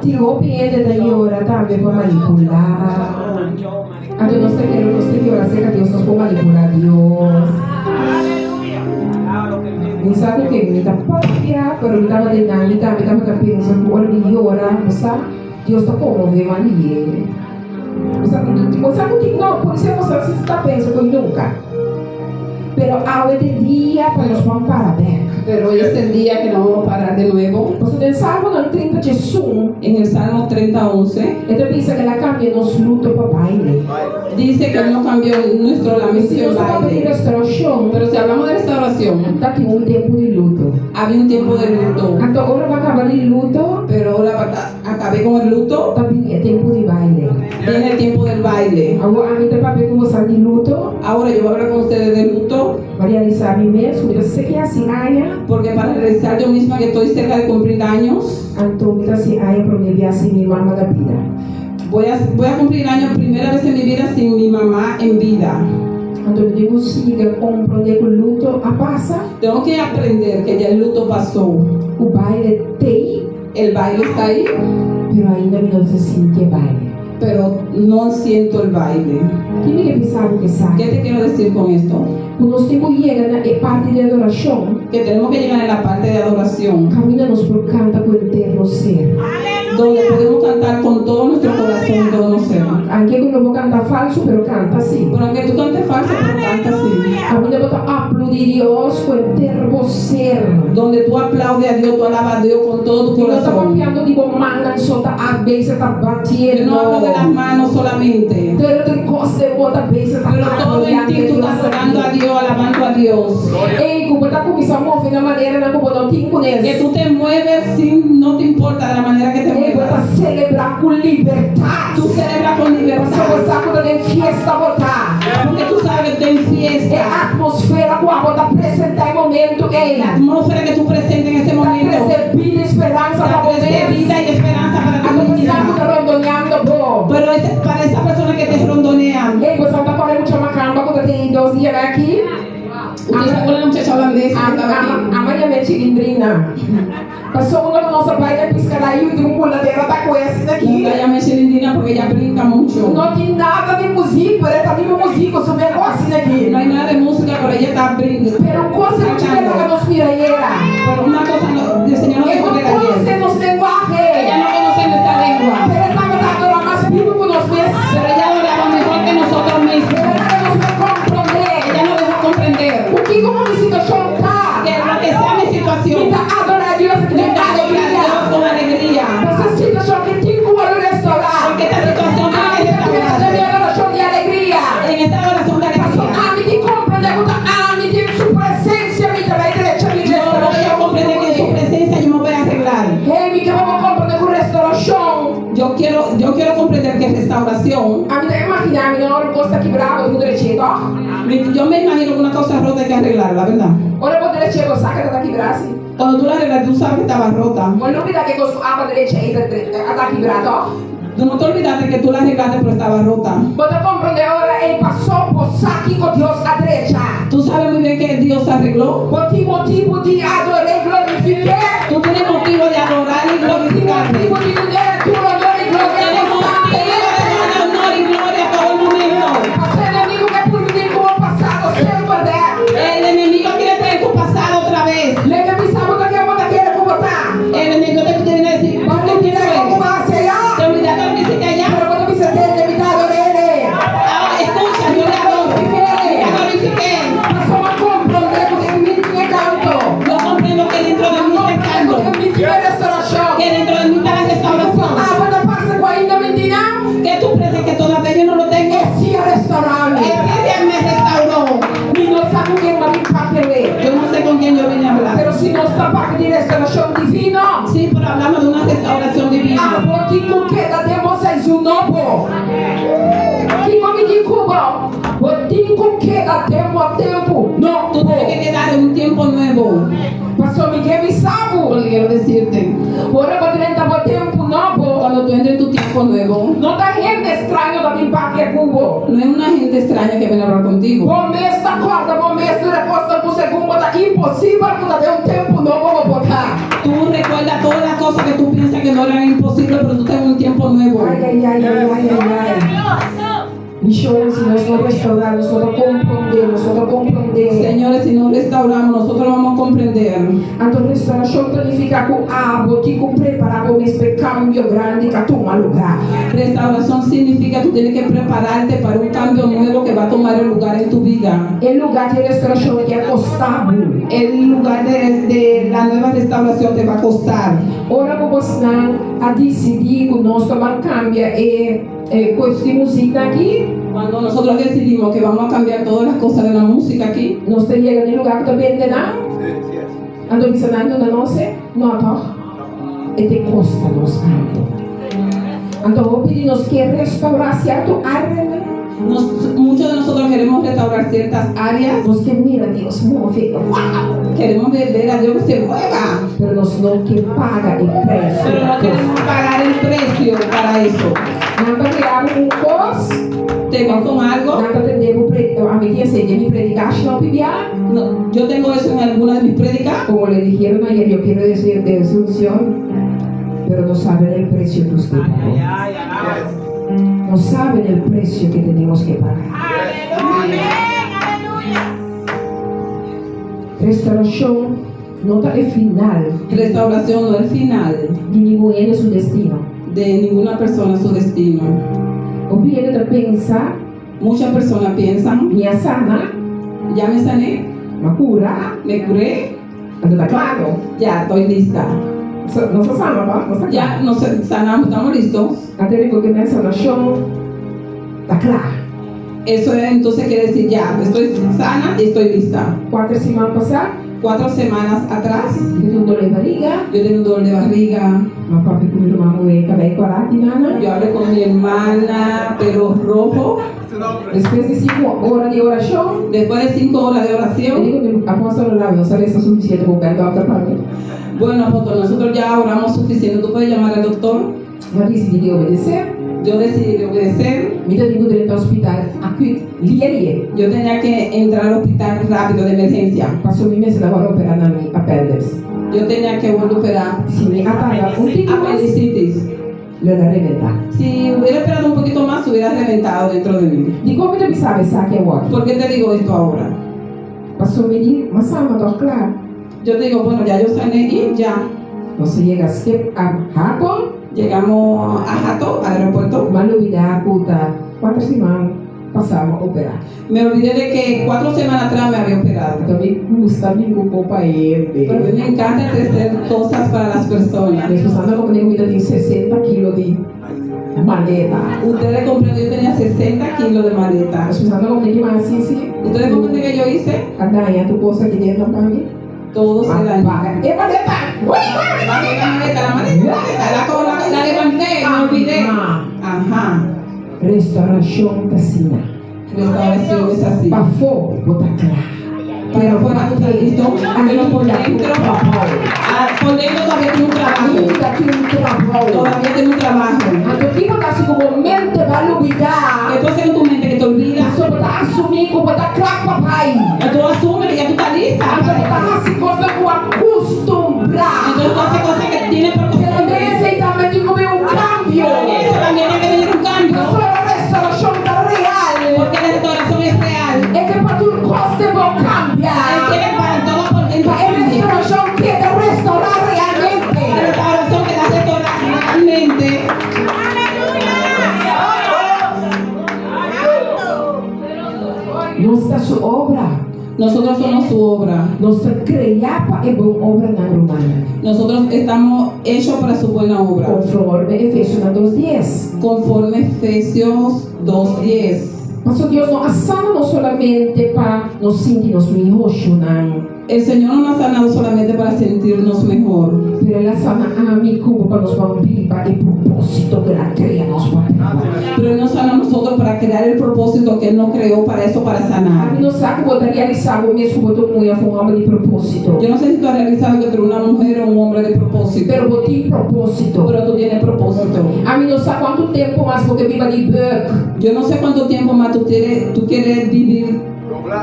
Speaker 3: Tirou piede da llorar também para manipular. Então, nós temos que orar acerca de Deus, nós podemos manipular Deus. Não sabe o que? Me dá papia, pero me dá de nada, me dá pensando, olha, me llora, sabe? Deus está comovendo ali. Você não tem, não, por isso você está pensando que nunca. Pero ahora de día para nos vamos para ver.
Speaker 2: Pero hoy es el día que no vamos a parar de nuevo.
Speaker 3: Você tem Salmo 30 de Jesús.
Speaker 2: En el Salmo 30:11
Speaker 3: Ele pensa que ela cambia nos luto para baile.
Speaker 2: dice que Él no cambió nuestro
Speaker 3: Se
Speaker 2: lamento
Speaker 3: Deus
Speaker 2: en
Speaker 3: está pedindo
Speaker 2: baile.
Speaker 3: restauração,
Speaker 2: Pero si hablamos de restauración,
Speaker 3: está aqui tempo de luto.
Speaker 2: había un tiempo de luto.
Speaker 3: Então agora vai acabar de luto,
Speaker 2: Pero ahora acabé con el luto.
Speaker 3: também é tempo de baile.
Speaker 2: Viene el tiempo del baile.
Speaker 3: Agora a mim tem papel como de luto,
Speaker 2: Ahora yo voy a hablar con ustedes del luto,
Speaker 3: vai realizar a mim mesmo, eu sei que é assim, aia.
Speaker 2: porque para realizar yo misma que estoy cerca de cumplir años,
Speaker 3: Então, me assim, aia para me ver assim, minha irmã da vida.
Speaker 2: voy a cumplir años primera vez en mi vida sin mi mamá en vida.
Speaker 3: Então eu consiga compreender que o luto passa,
Speaker 2: Tengo que aprender que ya el luto pasó.
Speaker 3: o baile tem,
Speaker 2: El baile está ahí,
Speaker 3: pero ainda não se sente baile.
Speaker 2: pero no siento el baile.
Speaker 3: Que me pensava que
Speaker 2: ¿Qué
Speaker 3: sabe?
Speaker 2: te quiero decir con esto?
Speaker 3: Quando nós temos chega na parte de adoração,
Speaker 2: Que tenemos que llegar en la parte de adoración,
Speaker 3: caminhamos por canta com o eterno ser.
Speaker 2: donde podemos cantar con todo nuestro corazón y todo nuestro ser.
Speaker 3: Anche quando vou cantar falso, pero canta assim.
Speaker 2: Pero aunque tú cantes falso, pero canta así.
Speaker 3: Caminha para aplaudir Deus com o eterno ser.
Speaker 2: Donde tú aplaudes a Dios, tú alabas a Dios con todo tu
Speaker 3: Eu não estou
Speaker 2: corazón.
Speaker 3: copiando de manga, só tá a beça tá
Speaker 2: Yo
Speaker 3: batendo.
Speaker 2: no hablo de las manos solamente,
Speaker 3: Todo o costa de bota beça tá
Speaker 2: pero todo en ti tú estás adorando a Dios, alabando a Dios.
Speaker 3: Ei, como tá começando a mover da maneira na como não tem
Speaker 2: Que
Speaker 3: conhece.
Speaker 2: tú te mueves sin, no te importa de la manera que te
Speaker 3: Ei,
Speaker 2: muevas.
Speaker 3: para celebrar com liberdade.
Speaker 2: Tú celebras con
Speaker 3: Você
Speaker 2: libertad,
Speaker 3: gostar quando tem fiesta botar.
Speaker 2: porque tú sabes que en
Speaker 3: É
Speaker 2: fiesta,
Speaker 3: a atmosfera com a bota apresentar em momento. Ei,
Speaker 2: la atmósfera que tú presentes en ese
Speaker 3: tá
Speaker 2: momento,
Speaker 3: recebida esperança para
Speaker 2: da
Speaker 3: você.
Speaker 2: vida y esperanza para
Speaker 3: A
Speaker 2: tu
Speaker 3: comunidade
Speaker 2: vida.
Speaker 3: tá rondonhando, bom.
Speaker 2: Pero para esa persona que te rondonean,
Speaker 3: Ei, você não tá falando de uma cama quando tem 2 dias aqui?
Speaker 2: usted se acuerda de la muchacha holandesa que estaba aquí.
Speaker 3: Amanhã é cilindrina. Passou uma da nossa baile piscada e o grupo ladeira tá com esse daqui.
Speaker 2: Nunca llame Chilindrina porque ella brinca mucho.
Speaker 3: Não tem nada de música, ele tá vindo música, sobre negócio daqui.
Speaker 2: No hay nada de música, pero ella está brincando.
Speaker 3: Pero coisa que tiver que nos miraera.
Speaker 2: Pero una cosa, el Señor no
Speaker 3: Ele
Speaker 2: dejó
Speaker 3: não
Speaker 2: de la
Speaker 3: conhece
Speaker 2: ayer.
Speaker 3: nos linguaje.
Speaker 2: Ella no conoce nuestra lengua,
Speaker 3: Ele estava dando mais vivo que nós mesmos.
Speaker 2: pero ella adoraba mejor que nosotros mismos.
Speaker 3: Ele não nos compreender.
Speaker 2: Ella no dejó comprender
Speaker 3: O que como me sinto chocar?
Speaker 2: que lo que sea mi situación,
Speaker 3: Me dá adorar a Deus que
Speaker 2: le
Speaker 3: me dá
Speaker 2: adorar a Dios con
Speaker 3: alegria.
Speaker 2: alegría.
Speaker 3: Essa situação que tem como restaurar.
Speaker 2: Porque esta situación
Speaker 3: Ah,
Speaker 2: tiene que
Speaker 3: eu quero fazer minha
Speaker 2: restaurarse.
Speaker 3: oração de alegria.
Speaker 2: En esta oración de alegría,
Speaker 3: Ami que compreende, ami que sua presença me dá direito de
Speaker 2: yo voy a comprender que en su presencia yo me voy a arreglar.
Speaker 3: Ei, me que vamos compreender com restauração.
Speaker 2: Yo quiero comprender que restauración,
Speaker 3: A mim, imaginar, a minha hora gosta quebrada, eu direito, ó.
Speaker 2: yo me imagino que una cosa rota hay que arreglarla, ¿verdad?
Speaker 3: Ora eu vou direito, saca da quebrada assim.
Speaker 2: Cuando tú la arreglas, tú sabes que estaba rota.
Speaker 3: Olha o que dá que gosto, a direito aí, a da quebrada, ó.
Speaker 2: Tú no te olvidaste que tú la arreglaste, pero estaba rota.
Speaker 3: Você compreender agora, ele passou por saque com Deus à direita.
Speaker 2: Tú sabes muy bien que Dios arregló.
Speaker 3: Você motivo de adorar e glorificar.
Speaker 2: Tú tienes motivo de adorar y glorificarle.
Speaker 3: Motivo de dizer, tu honor e
Speaker 2: Tienes
Speaker 3: glória.
Speaker 2: motivo de dar honor y gloria a todo el momento.
Speaker 3: Você inimigo que por mim como passado, sem poder.
Speaker 2: El enemigo quiere traer tu pasado otra vez.
Speaker 3: Lembra-me, sabe daqui a pouco daquele como tá.
Speaker 2: El enemigo te quiere decir, ¿por
Speaker 3: Vamos
Speaker 2: qué
Speaker 3: dizer como vai ser, ó.
Speaker 2: te olvidaste de lo que hiciste allá?
Speaker 3: Pero quando você tem de evitar ele.
Speaker 2: Ahora escucha, yo le glorifiqué.
Speaker 3: Passou a compreender porque me tinha canto.
Speaker 2: Yo comprendo que dentro de mí está el canto,
Speaker 3: Porque me tinha restauração.
Speaker 2: que dentro de mí está la restauración.
Speaker 3: Ah, quando passa com ainda mentira,
Speaker 2: Que tú crees que todavía yo no lo tengo.
Speaker 3: esse é restaurável.
Speaker 2: Él me restauró.
Speaker 3: E não sabe quem vai me papelê.
Speaker 2: Yo no sé con quién yo vine a hablar.
Speaker 3: Pero se não está parte de restauração divina,
Speaker 2: Sí, pero hablamos de una restauración
Speaker 3: a
Speaker 2: divina.
Speaker 3: botico queda de vocês um novo. Que nome de Cuba? Botico queda de um tempo
Speaker 2: Tú tienes que
Speaker 3: novo.
Speaker 2: quedar en un tiempo nuevo.
Speaker 3: Pastor Miguel me sabe.
Speaker 2: Porque quiero decirte,
Speaker 3: Ora para dentro do tempo novo.
Speaker 2: cuando tú entres en tu tiempo nuevo,
Speaker 3: Não dá gente estranho da minha parte Cuba.
Speaker 2: no es una gente extraña que viene a hablar contigo.
Speaker 3: Bom mês da corda, bom mês do recosta pro segundo, tá impossível quando tem tempo novo vou botar.
Speaker 2: Tú recuerdas todas las cosas que tú piensas que no eran imposibles, pero tú tienes un tiempo nuevo.
Speaker 3: Ai, ai, ai, ai, ai, ai, ai. Me chora se nós não restaurarmos, nós não compreendemos, nós não compreendemos.
Speaker 2: Señores, si no restauramos, nosotros vamos a comprender.
Speaker 3: Então, restauração significa que a botico preparado para cambio grande que toma lugar.
Speaker 2: Restauración significa que tú tienes que prepararte para un cambio nuevo que va a tomar el lugar en tu vida.
Speaker 3: O lugar de restauração é que é costado.
Speaker 2: El lugar de la nueva restauración te va a costar.
Speaker 3: Ora, vamos a decidir que nós tomar cambio com esta música aqui.
Speaker 2: Cuando nosotros decidimos que vamos a cambiar todas las cosas de la música aquí,
Speaker 3: Nós chegamos no lugar que também não. Ando ensinando na nossa nota. E te costa nos canto. Então, vou pedir nos que restaurar certo área.
Speaker 2: muchos de nosotros queremos restaurar ciertas áreas,
Speaker 3: Nos que mira Deus move.
Speaker 2: queremos ver a Dios que se mueva,
Speaker 3: Pero nós não que paga o preço.
Speaker 2: pero no queremos pagar el precio para eso.
Speaker 3: Não para criar cos.
Speaker 2: tengo con algo.
Speaker 3: Nada tendevo a mí que enseñé mi predicación pibiá.
Speaker 2: No, yo tengo eso en alguna de mis prédicas.
Speaker 3: Como le dijeron ayer, yo quiero decir de solución, pero no saben el precio que usted pagó. No saben el precio que tenemos que pagar. Restauración no es el final
Speaker 2: Restauración no es el final
Speaker 3: de ninguém su destino.
Speaker 2: de ninguna persona su destino.
Speaker 3: O viene de pensar,
Speaker 2: Muchas personas piensan,
Speaker 3: minha sana,
Speaker 2: ya me sané,
Speaker 3: ma cura,
Speaker 2: me curé,
Speaker 3: está claro.
Speaker 2: ya estoy lista.
Speaker 3: No se sana, ¿va? No está
Speaker 2: Ya
Speaker 3: claro.
Speaker 2: nos sanamos, estamos listos.
Speaker 3: Até digo que minha sanación está clara.
Speaker 2: Eso entonces quiere decir ya, estoy sana y estoy lista.
Speaker 3: 4 semanas pasadas,
Speaker 2: 4 semanas atrás,
Speaker 3: eu tive dolor de barriga,
Speaker 2: yo tenía un dolor de barriga.
Speaker 3: meu papi comigo uma mulher cabelo corate, nana.
Speaker 2: Yo hablé con mi hermana, pelo rojo.
Speaker 3: Después de 5 horas de oración,
Speaker 2: Después de 5 horas de
Speaker 3: eu
Speaker 2: oración,
Speaker 3: digo que apóstolo Lávio, não sabe se é suficiente para o pé do outro para mim.
Speaker 2: bueno, apóstol, nosotros ya oramos suficiente. Tú puedes llamar al doctor.
Speaker 3: Eu decidi obedecer.
Speaker 2: Yo decidí obedecer.
Speaker 3: Me digo direito ao hospital, aqui, lie.
Speaker 2: Yo tenía que entrar al hospital rápido de emergencia.
Speaker 3: Passou um mês, ela vai operar na minha apêndice.
Speaker 2: Yo tenía que volver a operar
Speaker 3: Se me apaga tico mais,
Speaker 2: apendicitis.
Speaker 3: le da reventar.
Speaker 2: Si hubiera esperado un poquito más, se hubiera reventado dentro de mí.
Speaker 3: De como me sabe, sabe agora.
Speaker 2: ¿Por qué te digo esto ahora?
Speaker 3: Passou me dizer, mas sama, tô claro.
Speaker 2: Yo te digo, bueno, ya yo sané y ya.
Speaker 3: Você chega a Japão,
Speaker 2: Llegamos a Jato, al aeropuerto.
Speaker 3: mas não me dá puta 4 semanas, passamos a operar.
Speaker 2: Me olvidé de que 4 semanas atrás me había operado.
Speaker 3: Então me custa me culpa ele.
Speaker 2: Pero a mí me encanta hacer cosas para las personas.
Speaker 3: Minha esposa como tem comida tem 60 quilos de maleta.
Speaker 2: Ustedes comprenden, yo tenía 60 kilos de maleta.
Speaker 3: Minha esposa como tem que mais assim,
Speaker 2: ¿Ustedes comprenden que yo hice?
Speaker 3: a ganhar tu coisa aqui dentro da mim.
Speaker 2: Todo se dañó.
Speaker 3: É maleta!
Speaker 2: Bajé la maleta, la levanté, me olvidé. Ajá.
Speaker 3: Restauração casina.
Speaker 2: Restauración es así.
Speaker 3: Para fora, botar claro.
Speaker 2: Para afuera tú estás listo, pero por dentro todavía tiene un trabajo.
Speaker 3: Ainda tem trabalho.
Speaker 2: Todavía tiene un trabajo.
Speaker 3: Quando fica assim como mente vai olvidar.
Speaker 2: Que tú haces en tu mente que te olvidas.
Speaker 3: Só botar assumir, botar claro, papai.
Speaker 2: Que tú asumes que ya tú estás lista.
Speaker 3: Então botar assim coisa com acostumbrar.
Speaker 2: Entonces tú haces cosas que tienes por
Speaker 3: Pero
Speaker 2: costumbre.
Speaker 3: necessariamente como um cambio.
Speaker 2: Eso también tiene que venir un cambio.
Speaker 3: Só a restauração da real.
Speaker 2: Porque la restauración es real.
Speaker 3: É que para tu costa vão
Speaker 2: Es
Speaker 3: cambiar.
Speaker 2: que para todo por dentro
Speaker 3: É
Speaker 2: cambia.
Speaker 3: restauração que é de restaurar
Speaker 2: La
Speaker 3: realmente.
Speaker 2: restauración que la restaura realmente.
Speaker 3: Nossa sua obra.
Speaker 2: Nosotros somos su obra.
Speaker 3: Nossa criapa é boa obra na romana.
Speaker 2: Nosotros estamos hechos para su buena obra.
Speaker 3: Conforme Efésios 2:10.
Speaker 2: Conforme Efesios 2:10.
Speaker 3: Mas Deus não assana não solamente para nos sentirmos melhor, não.
Speaker 2: El Señor no nos ha sanado solamente para sentirnos mejor,
Speaker 3: Pero Ele sana a mim como para nos manter para o propósito que Ele cria nos para.
Speaker 2: pero Él nos sana a nosotros para crear el propósito que Él nos creó para eso, para
Speaker 3: A
Speaker 2: sanar.
Speaker 3: mim não sabe como realizar o mesmo como todo mundo com alma de propósito.
Speaker 2: Yo no sé si tú has realizado que tú eres una mujer o un hombre de propósito,
Speaker 3: Pero eu tenho propósito.
Speaker 2: pero tú tienes propósito.
Speaker 3: A mim não sabe quanto tempo mais porque viva de buck.
Speaker 2: Yo no sé cuánto tiempo más tú quieres vivir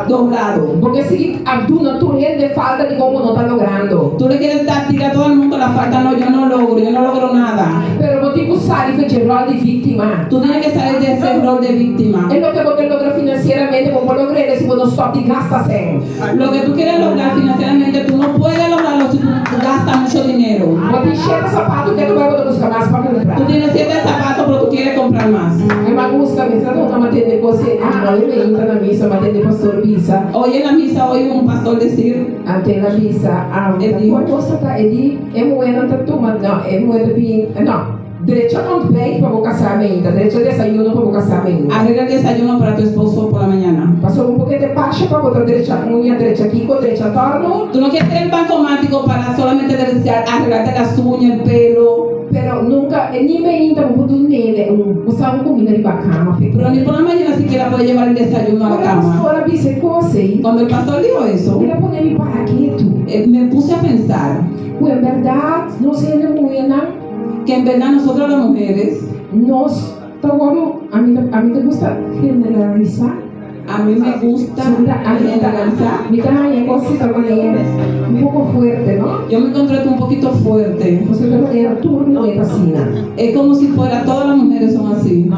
Speaker 2: doblado.
Speaker 3: Porque se a tu natureza de falta de como não está logrando.
Speaker 2: Tú le quieres dar, tirar a todo el mundo la falta, no, yo no logro nada.
Speaker 3: Pero eu tenho que sair de rol de vítima.
Speaker 2: Tú tienes que salir de ese rol de víctima.
Speaker 3: É lo que você logra financeiramente, como logrei se você não stop de gastar sem.
Speaker 2: Lo que tú quieres lograr financieramente, tú no puedes lograrlo si tú gastas mucho dinero.
Speaker 3: Você chega sapato que tu vai poder buscar mais para comprar.
Speaker 2: Tú tienes 7 zapatos, pero tú quieres comprar más.
Speaker 3: É uma gusta, me sabe uma atender você. Ah, eu me entra na missa, me atender pastor Bisa.
Speaker 2: Hoy en la misa oí un pastor decir,
Speaker 3: Ante la missa,
Speaker 2: Ele dijo,
Speaker 3: moça tá, ele é moeda tá tomando, não, é moeda bem, não. Direito não vem para o casamento, direito desayuno para o casamento.
Speaker 2: arregla el desayuno para tu esposo por la mañana.
Speaker 3: Passou um pouquinho de baixa para botar direito unha, direito aqui, com direito torno.
Speaker 2: Tú no quieres tener bancomático para solamente arreglarte las uñas, el pelo,
Speaker 3: Pero nunca, nem me entra um pouco nele, usar comida de bacana.
Speaker 2: pero ni por la mañana siquiera puedes llevar el desayuno a la cama.
Speaker 3: Agora, Bisa, coisa.
Speaker 2: Cuando el pastor dijo eso,
Speaker 3: Ele põe me para quieto.
Speaker 2: me puse a pensar
Speaker 3: Pues en verdade, nós somos buenas,
Speaker 2: que en verdad nosotros las mujeres
Speaker 3: nós Todo, a mí me gusta generalizar.
Speaker 2: A mí me gusta generalizar.
Speaker 3: Mi también cosita manera un poco fuerte, ¿no?
Speaker 2: Yo me encontré un poquito fuerte.
Speaker 3: Você de manera turno de vacina.
Speaker 2: Es como si fuera todas las mujeres son así.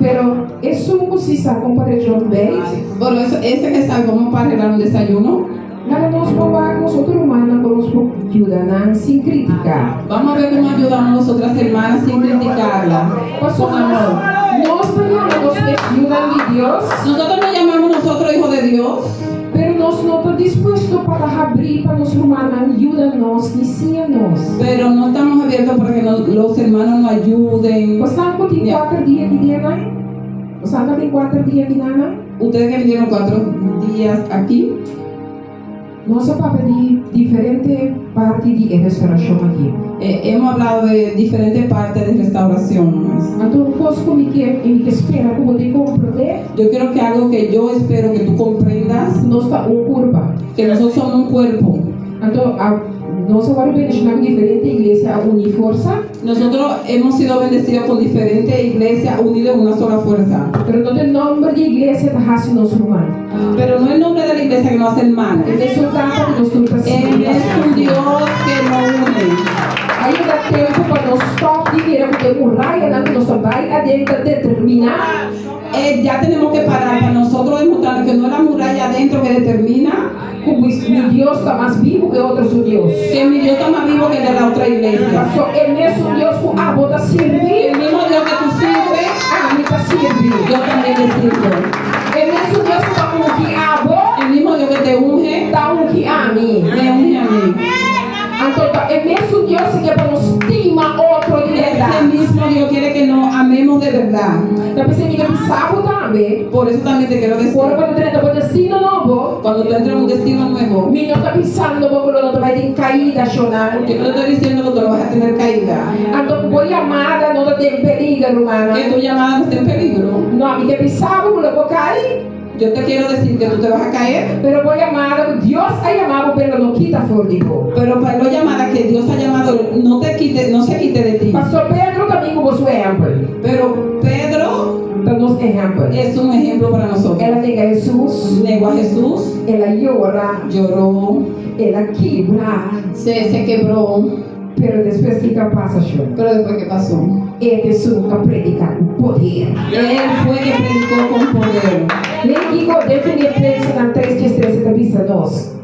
Speaker 3: Pero eso no consiste con Padre John Bates.
Speaker 2: Por eso, ese que sabe cómo para arreglar un desayuno.
Speaker 3: Nada nos movamos otro humano con los ayudan sin criticar.
Speaker 2: Vamos a ver cómo ayudamos nosotras hermanas sin criticarla.
Speaker 3: Pastor,
Speaker 2: Con amor.
Speaker 3: nós llamamos que ayudan de Dios,
Speaker 2: Nosotros nos llamamos nosotros hijos de Dios,
Speaker 3: pero nós não estamos dispostos para abrir para los humanos, ayúdanos, ensina-nos.
Speaker 2: pero no estamos abiertos para que los hermanos nos ayuden.
Speaker 3: Você sabe que tem 4 dias que dia, né? Você sabe que tem 4 dias que nada?
Speaker 2: Ustedes que vinieron 4 días aquí,
Speaker 3: Nós vamos pedir diferente parte de restauração aqui.
Speaker 2: hemos hablado de diferentes partes de restauración.
Speaker 3: Então, posso me que espera como de compreender,
Speaker 2: Yo quiero que algo que yo espero que tú comprendas,
Speaker 3: nós está curva.
Speaker 2: que nosotros somos un cuerpo.
Speaker 3: Então, nós agora beneficiamos diferente igreja unir força,
Speaker 2: Nosotros hemos sido bendecidos con diferentes iglesias unidas en una sola fuerza.
Speaker 3: pero não tem nome de igreja está assim nos humanos.
Speaker 2: Pero no es el nombre de la iglesia que nos hace hermanos.
Speaker 3: É resultado de nós estamos
Speaker 2: Él es un Dios que nos une.
Speaker 3: Aí dá tempo para nós stop de ver porque o raio não nos vai adentro determinar.
Speaker 2: Ya tenemos que parar para nosotros demostrar que no es la muralla adentro que determina
Speaker 3: Como mi Dios está más vivo que otro su Dios.
Speaker 2: que mi Dios está más vivo que el de la otra iglesia.
Speaker 3: So, el mismo Dios que abota servir,
Speaker 2: El mismo Dios que tú sirves,
Speaker 3: a mí está servir.
Speaker 2: yo también le sirvo.
Speaker 3: El mismo Dios que está como que abo,
Speaker 2: El mismo Dios que te unge,
Speaker 3: está como que a mí.
Speaker 2: me unge a mí.
Speaker 3: Entonces, el mismo Dios que para nos estima otro de verdad.
Speaker 2: Ese mismo Dios quiere que nos amemos de verdad.
Speaker 3: Eu pensei que pensava também.
Speaker 2: Por eso también te quiero decir,
Speaker 3: Agora, quando tem um destino novo,
Speaker 2: cuando tú entres en un destino nuevo,
Speaker 3: me não está pensando porque não vai ter caída, chorar.
Speaker 2: yo no te estoy diciendo que tú no vas a tener caída,
Speaker 3: Então, boa amada, não tem perigo, hermana.
Speaker 2: que tu llamada no esté en peligro.
Speaker 3: Não, a mim que pensava que eu vou cair.
Speaker 2: Yo te quiero decir que tú te vas a caer,
Speaker 3: Pero voy a amar, Dios ha llamado, pero no quita fuego.
Speaker 2: pero para la llamada que Dios ha llamado no te quite, no se quite de ti.
Speaker 3: Pastor Pedro también como su ejemplo.
Speaker 2: Pero Pedro
Speaker 3: Danos ejemplo.
Speaker 2: es un ejemplo para nosotros.
Speaker 3: Ela nega Jesús,
Speaker 2: Negó a Jesús,
Speaker 3: ela llora,
Speaker 2: lloró,
Speaker 3: ela quebra,
Speaker 2: se quebró,
Speaker 3: pero después que pasa chora.
Speaker 2: pero después ¿qué pasó?
Speaker 3: Jesús nunca predica con poder.
Speaker 2: Él fue que predicó con poder.
Speaker 3: Le digo, definir 3 na 3:13 da pista 2.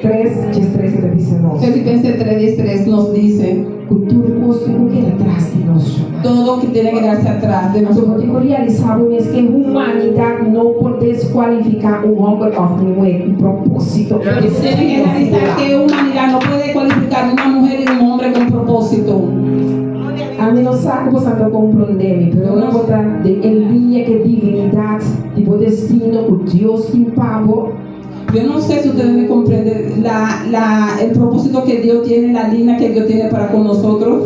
Speaker 3: 3:13 da pista 2.
Speaker 2: Filipenses 3:3 nos dice,
Speaker 3: Cultura cósmico que atrás de nós.
Speaker 2: todo que tiene que darse atrás de
Speaker 3: Nós
Speaker 2: nosotros.
Speaker 3: podemos realizar que a humanidade não pode desqualificar um homem ou um propósito.
Speaker 2: Tiene que realizar que humanidad no puede cualificar una mujer y un hombre con propósito.
Speaker 3: A mim não sabe você não compreender, mas eu não vou dar em linha que divinidade, tipo destino, o Deus que pago.
Speaker 2: Yo no sé si ustedes me comprenden el propósito que Dios tiene, la línea que Dios tiene para con nosotros.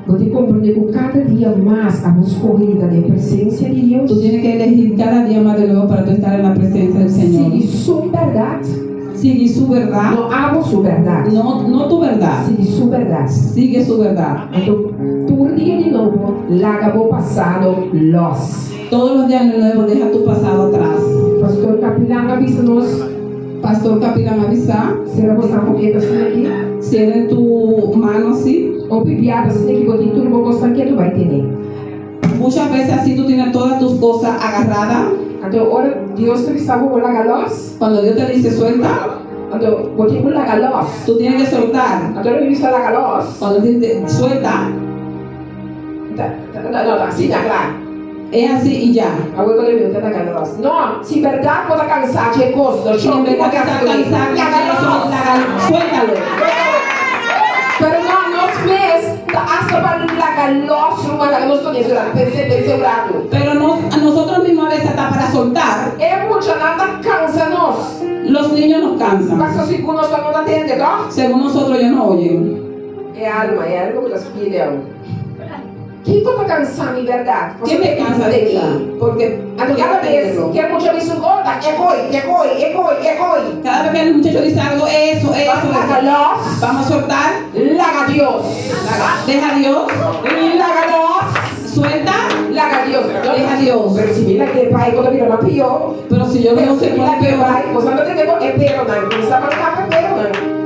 Speaker 3: Você compreender que cada dia mais a nos corrida da presença de Deus.
Speaker 2: Tú tienes que elegir cada día más de nuevo para tú estar en la presencia del Señor.
Speaker 3: Sigue sua verdade.
Speaker 2: Sigue su verdad,
Speaker 3: Não amo sua verdade.
Speaker 2: no tu verdad.
Speaker 3: Sigue sua verdade.
Speaker 2: Sigue su verdad.
Speaker 3: Então, todo dia de novo, larga o passado, los.
Speaker 2: Todos los días de nuevo deja tu pasado atrás.
Speaker 3: Pastor Capilán avisa-nos.
Speaker 2: Pastor Capilán avisa,
Speaker 3: Será você um pouquinho assim aqui?
Speaker 2: cierra tu mano así.
Speaker 3: Ou pipiada assim que botar tudo vou gostar que tu vai ter.
Speaker 2: Muchas veces así tú tienes todas tus cosas agarradas.
Speaker 3: Então, ora, Deus te estava com larga los.
Speaker 2: Cuando Dios te dice suelta,
Speaker 3: Então, botei com larga los.
Speaker 2: tú tienes que soltar.
Speaker 3: Então, eu disse larga los.
Speaker 2: Cuando dice suelta,
Speaker 3: Não, assim, claro.
Speaker 2: es así y ya.
Speaker 3: Agora eu vou larga los. Não, se verdade pode cansar, te costa.
Speaker 2: Si en verdad que estás cansado, suéltalo.
Speaker 3: Pero não, nós mesmos, hasta para larga los, não estou dizendo, pensei bravo.
Speaker 2: Pero no, a nosotros mismos a veces hasta para soltar,
Speaker 3: É muito nada cansa nós.
Speaker 2: los niños nos cansan.
Speaker 3: Mas segundo nós estamos atendendo, tá?
Speaker 2: Según nosotros ellos no oyen.
Speaker 3: É alma, é algo que nós pidemos. Kiko te cansa mi verdad.
Speaker 2: ¿Qué me cansa de
Speaker 3: mí?
Speaker 2: mí? Porque
Speaker 3: Cada vez
Speaker 2: quiero
Speaker 3: que mucho me sugota, ekoi.
Speaker 2: cada vez que el muchacho dice algo, eso. Vamos a soltar.
Speaker 3: Laga Dios.
Speaker 2: Deja a Dios.
Speaker 3: Laga Dios.
Speaker 2: Suelta.
Speaker 3: Laga Dios.
Speaker 2: Deja a Dios.
Speaker 3: Pero si mira que pai cuando mira más pío.
Speaker 2: Pero si yo
Speaker 3: Pero
Speaker 2: no
Speaker 3: si
Speaker 2: sé
Speaker 3: mira
Speaker 2: por
Speaker 3: que
Speaker 2: qué
Speaker 3: pai, pues no te tengo espero, no. Esa marca espero,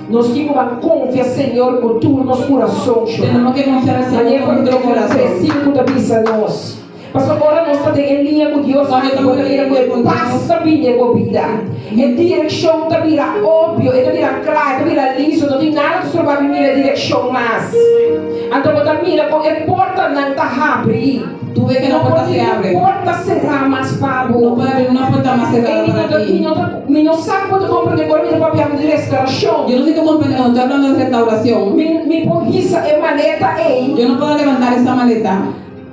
Speaker 3: Nós temos uma confiança, Senhor, com tu nos corações.
Speaker 2: tenemos que confiar al Señor
Speaker 3: Ayer
Speaker 2: con
Speaker 3: quando
Speaker 2: nuestro
Speaker 3: eu
Speaker 2: corazón.
Speaker 3: preciso da visa nós. Pastor, agora nós estamos em linha com Deus.
Speaker 2: Nós estamos em linha com Deus.
Speaker 3: Passa minha vida. Em direção da vida óbvio, da vida clara, da vida liso, não tem nada que vai vir na direção mais. Então, quando mira, com a porta não está abre.
Speaker 2: Tú ves que la puerta se abre.
Speaker 3: A porta será mais pavo.
Speaker 2: No puede haber una puerta más cerrada para ti.
Speaker 3: Me não sabe quando compra de comida para papel de restauração.
Speaker 2: Yo no sé cómo estoy hablando de restauración.
Speaker 3: Mi porrisa é maleta, ei.
Speaker 2: Yo no puedo levantar esa maleta.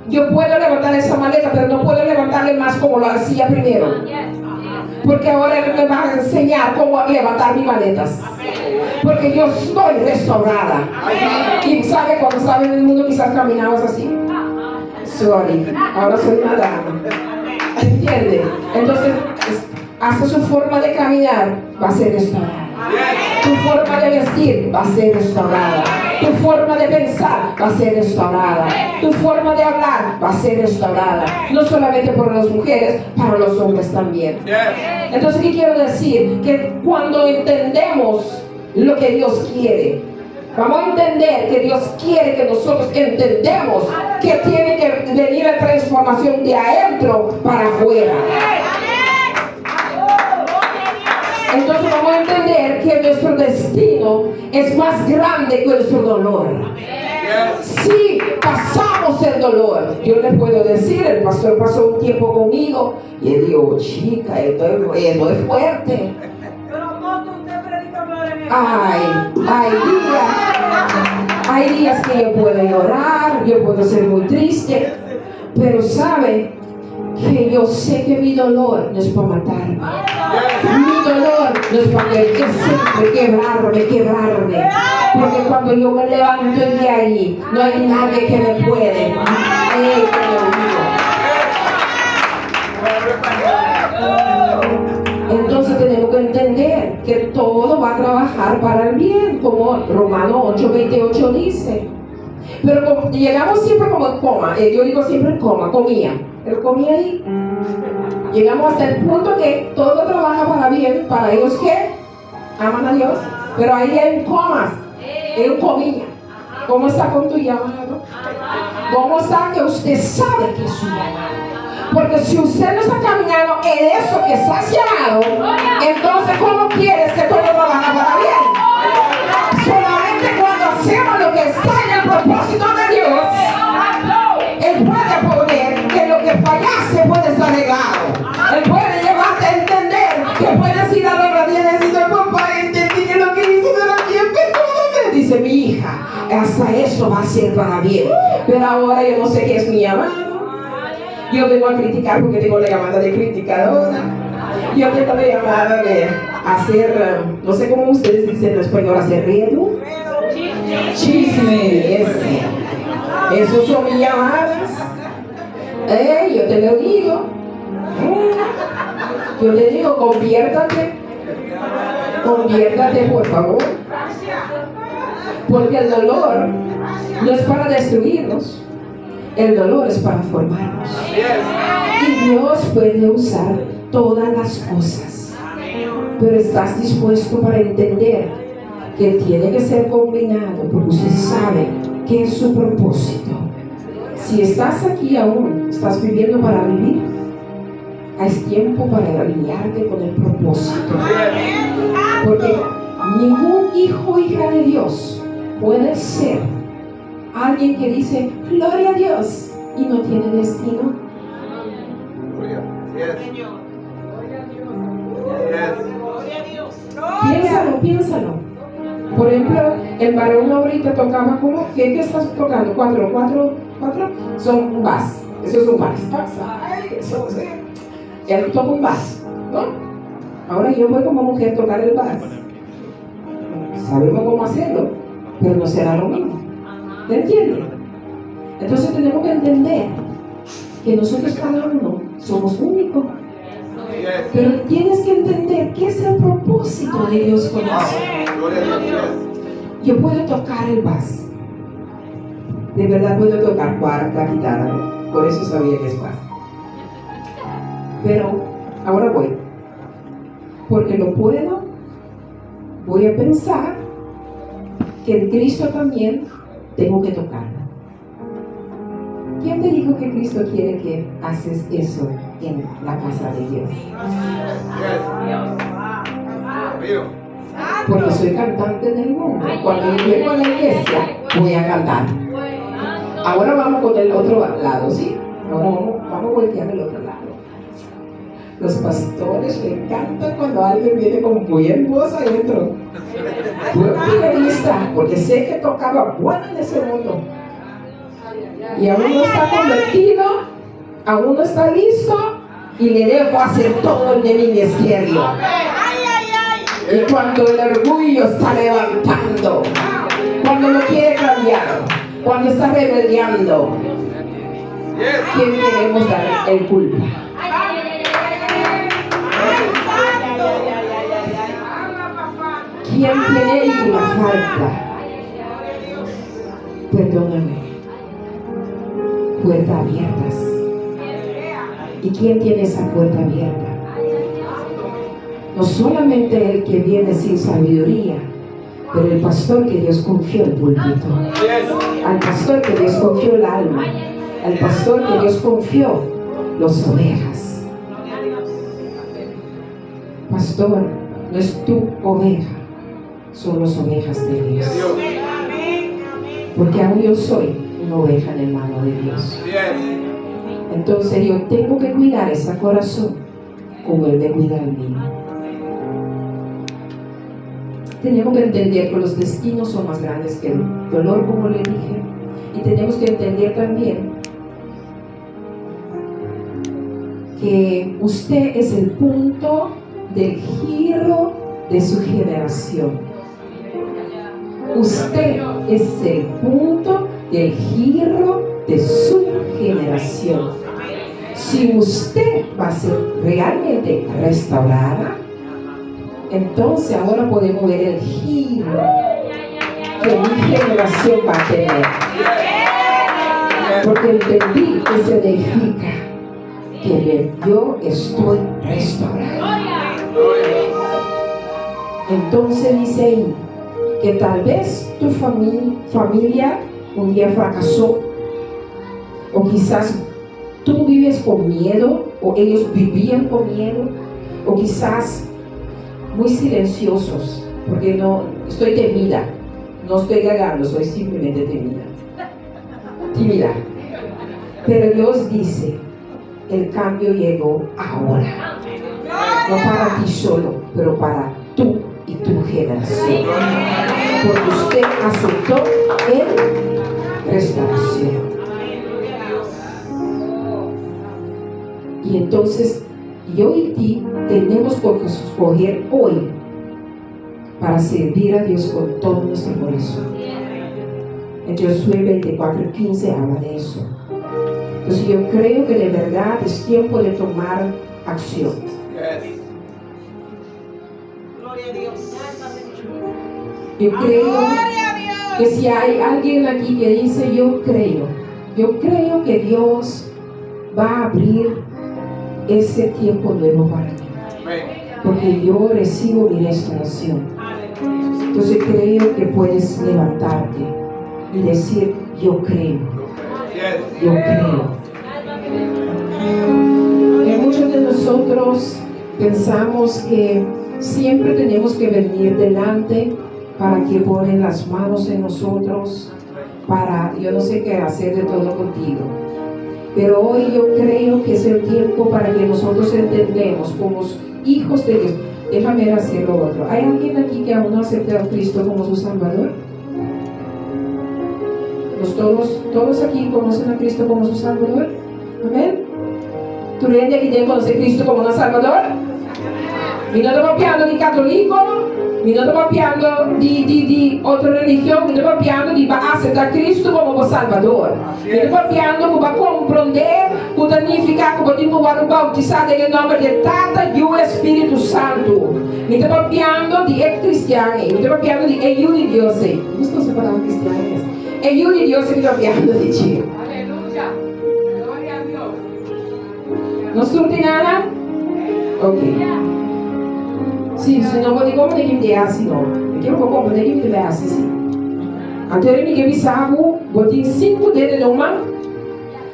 Speaker 3: Yo puedo levantar esa maleta, pero no puedo levantarle más como lo hacía primero. Porque ahora él me va a enseñar cómo levantar mis maletas. Porque yo estoy restaurada. Y sabe, cuando estaba en el mundo quizás caminabas así. Sorry, ahora soy una dama. ¿Entiende? Entonces, hasta su forma de caminar va a ser restaurada. Tu forma de vestir va a ser restaurada. Tu forma de pensar va a ser restaurada. Tu forma de hablar va a ser restaurada. No solamente por las mujeres, para los hombres también. Entonces, ¿qué quiero decir? Que cuando entendemos lo que Dios quiere, vamos a entender que Dios quiere que nosotros entendemos que tiene que venir la transformación de adentro para afuera. Entonces vamos a entender que nuestro destino es más grande que nuestro dolor. Si pasamos el dolor, yo le puedo decir, el pastor pasó un tiempo conmigo y él dijo, chica, esto es fuerte. Hay días que yo puedo llorar, yo puedo ser muy triste, pero sabe que yo sé que mi dolor no es para matarme. Mi dolor no es para que siempre quebrarme. Porque cuando yo me levanto de ahí, no hay nadie que me puede. Entonces tenemos que entender que todo va a trabajar para el bien, como Romanos 8:28 dice. Pero como, llegamos siempre como en coma, yo digo siempre en coma, comía. Pero comía ahí. Llegamos hasta el punto que todo trabaja para bien, para ellos que aman a Dios, pero ahí hay un comas, es un comía. ¿Cómo está con tu llamado? ¿Cómo está que usted sabe que es su llamado? Porque si usted no está caminando en eso que está llamado, entonces ¿cómo quieres que todo trabaje para bien? Solamente cuando hacemos lo que está en el propósito de Dios, Él puede poner que lo que fallaste puede estar arreglado. Él puede llevarte a entender que puedes ir a la radio y decir, papá, entendí que lo que hizo no era bien, perdóname. Dice mi hija, hasta eso va a ser para bien. Pero ahora yo no sé qué es mi llamado. Yo vengo a criticar porque tengo la llamada de criticadora. Yo tengo la llamada de hacer, no sé cómo ustedes dicen en español, hacer ruido. Chisme, esos son mis llamadas. Yo te lo digo. Yo te digo, conviértate por favor. Porque el dolor no es para destruirnos. El dolor es para formarnos. Y Dios puede usar todas las cosas. Pero estás dispuesto para entender que tiene que ser combinado porque usted sabe que es su propósito. Si estás aquí aún, estás viviendo para vivir, es tiempo para alinearte con el propósito. Porque ningún hijo o hija de Dios puede ser alguien que dice gloria a Dios y no tiene destino. Piénsalo. Por ejemplo, el varón ahorita tocaba como, ¿qué estás tocando? ¿Cuatro? Son un bass. Eso es un bass. Eso es. Él toca un bass, ¿no? Ahora yo voy como mujer a tocar el bass. Sabemos cómo hacerlo, pero no será lo mismo. ¿Me entienden? Entonces tenemos que entender que nosotros cada uno somos únicos. Pero tienes que entender qué es el propósito de Dios con eso. Yo puedo tocar el bass. De verdad puedo tocar cuarta, guitarra. Por eso sabía que es bass. Pero ahora voy. Porque lo puedo. Voy a pensar que en Cristo también tengo que tocarlo. ¿Quién te dijo que Cristo quiere que haces eso en la casa de Dios? Porque soy cantante del mundo. Cuando yo llego a la iglesia, voy a cantar. Ahora vamos con el otro lado, ¿sí? Ahora vamos a voltear el otro lado. Los pastores me encantan cuando alguien viene con buen voz adentro. Buen pianista, porque sé que tocaba bueno en ese mundo. Y aún no está convertido, aún no está listo, y le dejo hacer todo el de mi izquierdo. Y cuando el orgullo está levantando, cuando no quiere cambiar, cuando está rebeldeando, ¿quién queremos dar el culpa? ¿Quién tiene la falta? Perdóname. Puertas abiertas. ¿Y quién tiene esa puerta abierta? No solamente el que viene sin sabiduría, pero el pastor que Dios confió el púlpito, al pastor que Dios confió el alma, al pastor que Dios confió las ovejas. Pastor, no es tu oveja, son las ovejas de Dios. Porque aún yo soy una oveja en el mano de Dios. Entonces yo tengo que cuidar ese corazón como Él me cuida el mío. Tenemos que entender que los destinos son más grandes que el dolor, como le dije. Y tenemos que entender también que usted es el punto del giro de su generación. Usted es el punto del giro de su generación. Si usted va a ser realmente restaurada, entonces ahora podemos ver el giro que mi generación va a tener. Porque entendí que significa que yo estoy restaurado. Entonces dice ahí que tal vez tu familia un día fracasó, o quizás tú vives con miedo, o ellos vivían con miedo, o quizás muy silenciosos, porque no estoy temida, no estoy gagando, soy simplemente tímida. Pero Dios dice, el cambio llegó ahora, no para ti solo, pero para tú y tu generación, porque usted aceptó el restauración. Y entonces yo y ti tenemos que escoger hoy para servir a Dios con todo nuestro corazón. En Josué 24:15 habla de eso. Entonces yo creo que de verdad es tiempo de tomar acción. Yo creo que si hay alguien aquí que dice yo creo que Dios va a abrir ese tiempo nuevo para mí, porque yo recibo mi restauración. Entonces creo que puedes levantarte y decir yo creo. Y muchos de nosotros pensamos que siempre tenemos que venir delante para que ponen las manos en nosotros, para yo no sé qué hacer de todo contigo. Pero hoy yo creo que es el tiempo para que nosotros entendemos como hijos de Dios. Déjame hacer lo otro. ¿Hay alguien aquí que aún no ha aceptado a Cristo como su Salvador? ¿Todos aquí conocen a Cristo como su Salvador? ¿Amén? ¿Tú crees que aquí conoce a Cristo como un Salvador? Y no estamos pidiendo ni católico, Mi non stiamo parlando di altra religione, mi stiamo parlando di accettare Cristo come Salvador. Mi stiamo parlando di comprendere o significa che possiamo bautizzato nel nome del Tata e Spirito Santo. Mi stiamo parlando di cristiani, mi stiamo parlando di aiuto di Dio. Non sto separando cristiani. Aiuto di Dio, mi stiamo parlando di Dio. Alleluia. Gloria a Dio. Non surti nada? Ok. Sì, se non vuoi come ne chiedi assi no. Perché non può come ne chiedi assi sì. Anteriore mi chiedi sabu, vuoi 5 delle doma.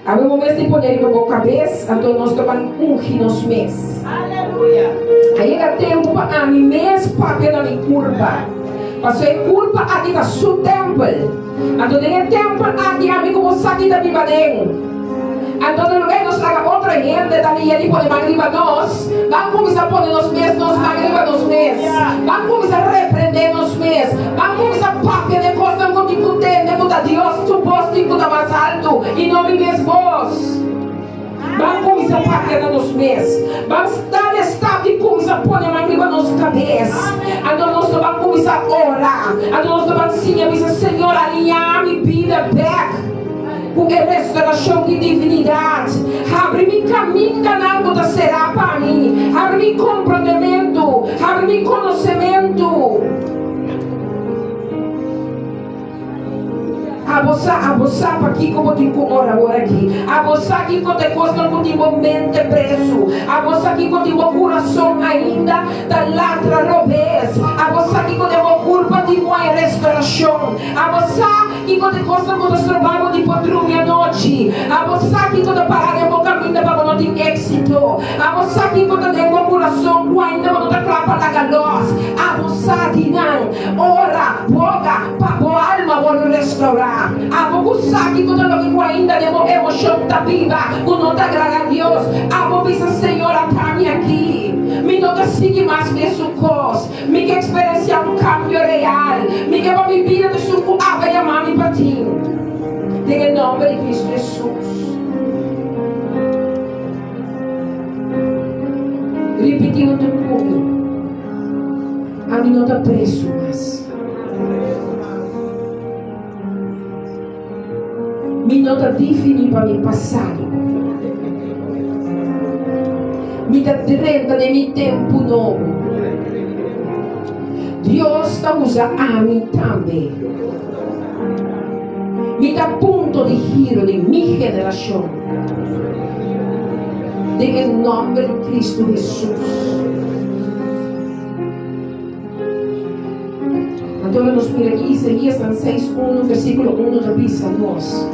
Speaker 3: Abbiamo messo di potere con la cabeça, então nós tomamos nos mês. Aleluia. Aí era tempo a mim mês para pela minha curva. Passou a curva aqui na seu templo. Então tem tempo aqui a mim como sabe da viva dentro. Então no lugar nós traga outra gente também ali pode magriba nós. Vamos começar a pôr nos mês, nós magriba nos mês. Vamos começar a repreender nos mês. Vamos começar a papel de costa com tipo de Deus, tu posto tipo da mais alto e não me mês vós. Vamos começar a papel nos mês. Vamos dar estado e começar a pôr a magriba nos cabeças. Então nós vamos começar a orar. Então nós vamos dizer, Senhor, alinhar minha vida back. Porque restauração de divinidade. Abre-me caminho, canal da será para mim. Abre-me compreendimento. Abre-me conhecimento. A você para aqui como te ora agora aqui. A você aqui com te costa com te mente preso. A você aqui com te coração ainda da latra robês. A você aqui com te culpa de uma restauração. A você aqui com te costa com te trabalho de padrão à noite. A você aqui com te parar de boca ainda para não ter êxito. A você aqui com te ter um coração ainda para não ter clapa da galos. A você aqui não ora, boga, para a alma vou restaurar. A você aqui com te ainda de uma emoção da viva, com não te agrada a Deus. A você Senhora para mim aqui. Me não te siga mais que isso cos. Me que experienciar um cambio real. Me que vai viver de suco a vai amar me para ti. Em nome de Cristo Jesus. Repetiu teu comigo. A mim não te preço mais. Me não te defini para meu passado. Me dá direita de meu tempo novo. Deus está usando a mim também. Me dá ponto de giro de minha geração. Em nome de Cristo Jesus. Agora nos mira aqui, Isaías 6:1, versículo 1, da Bíblia a nós.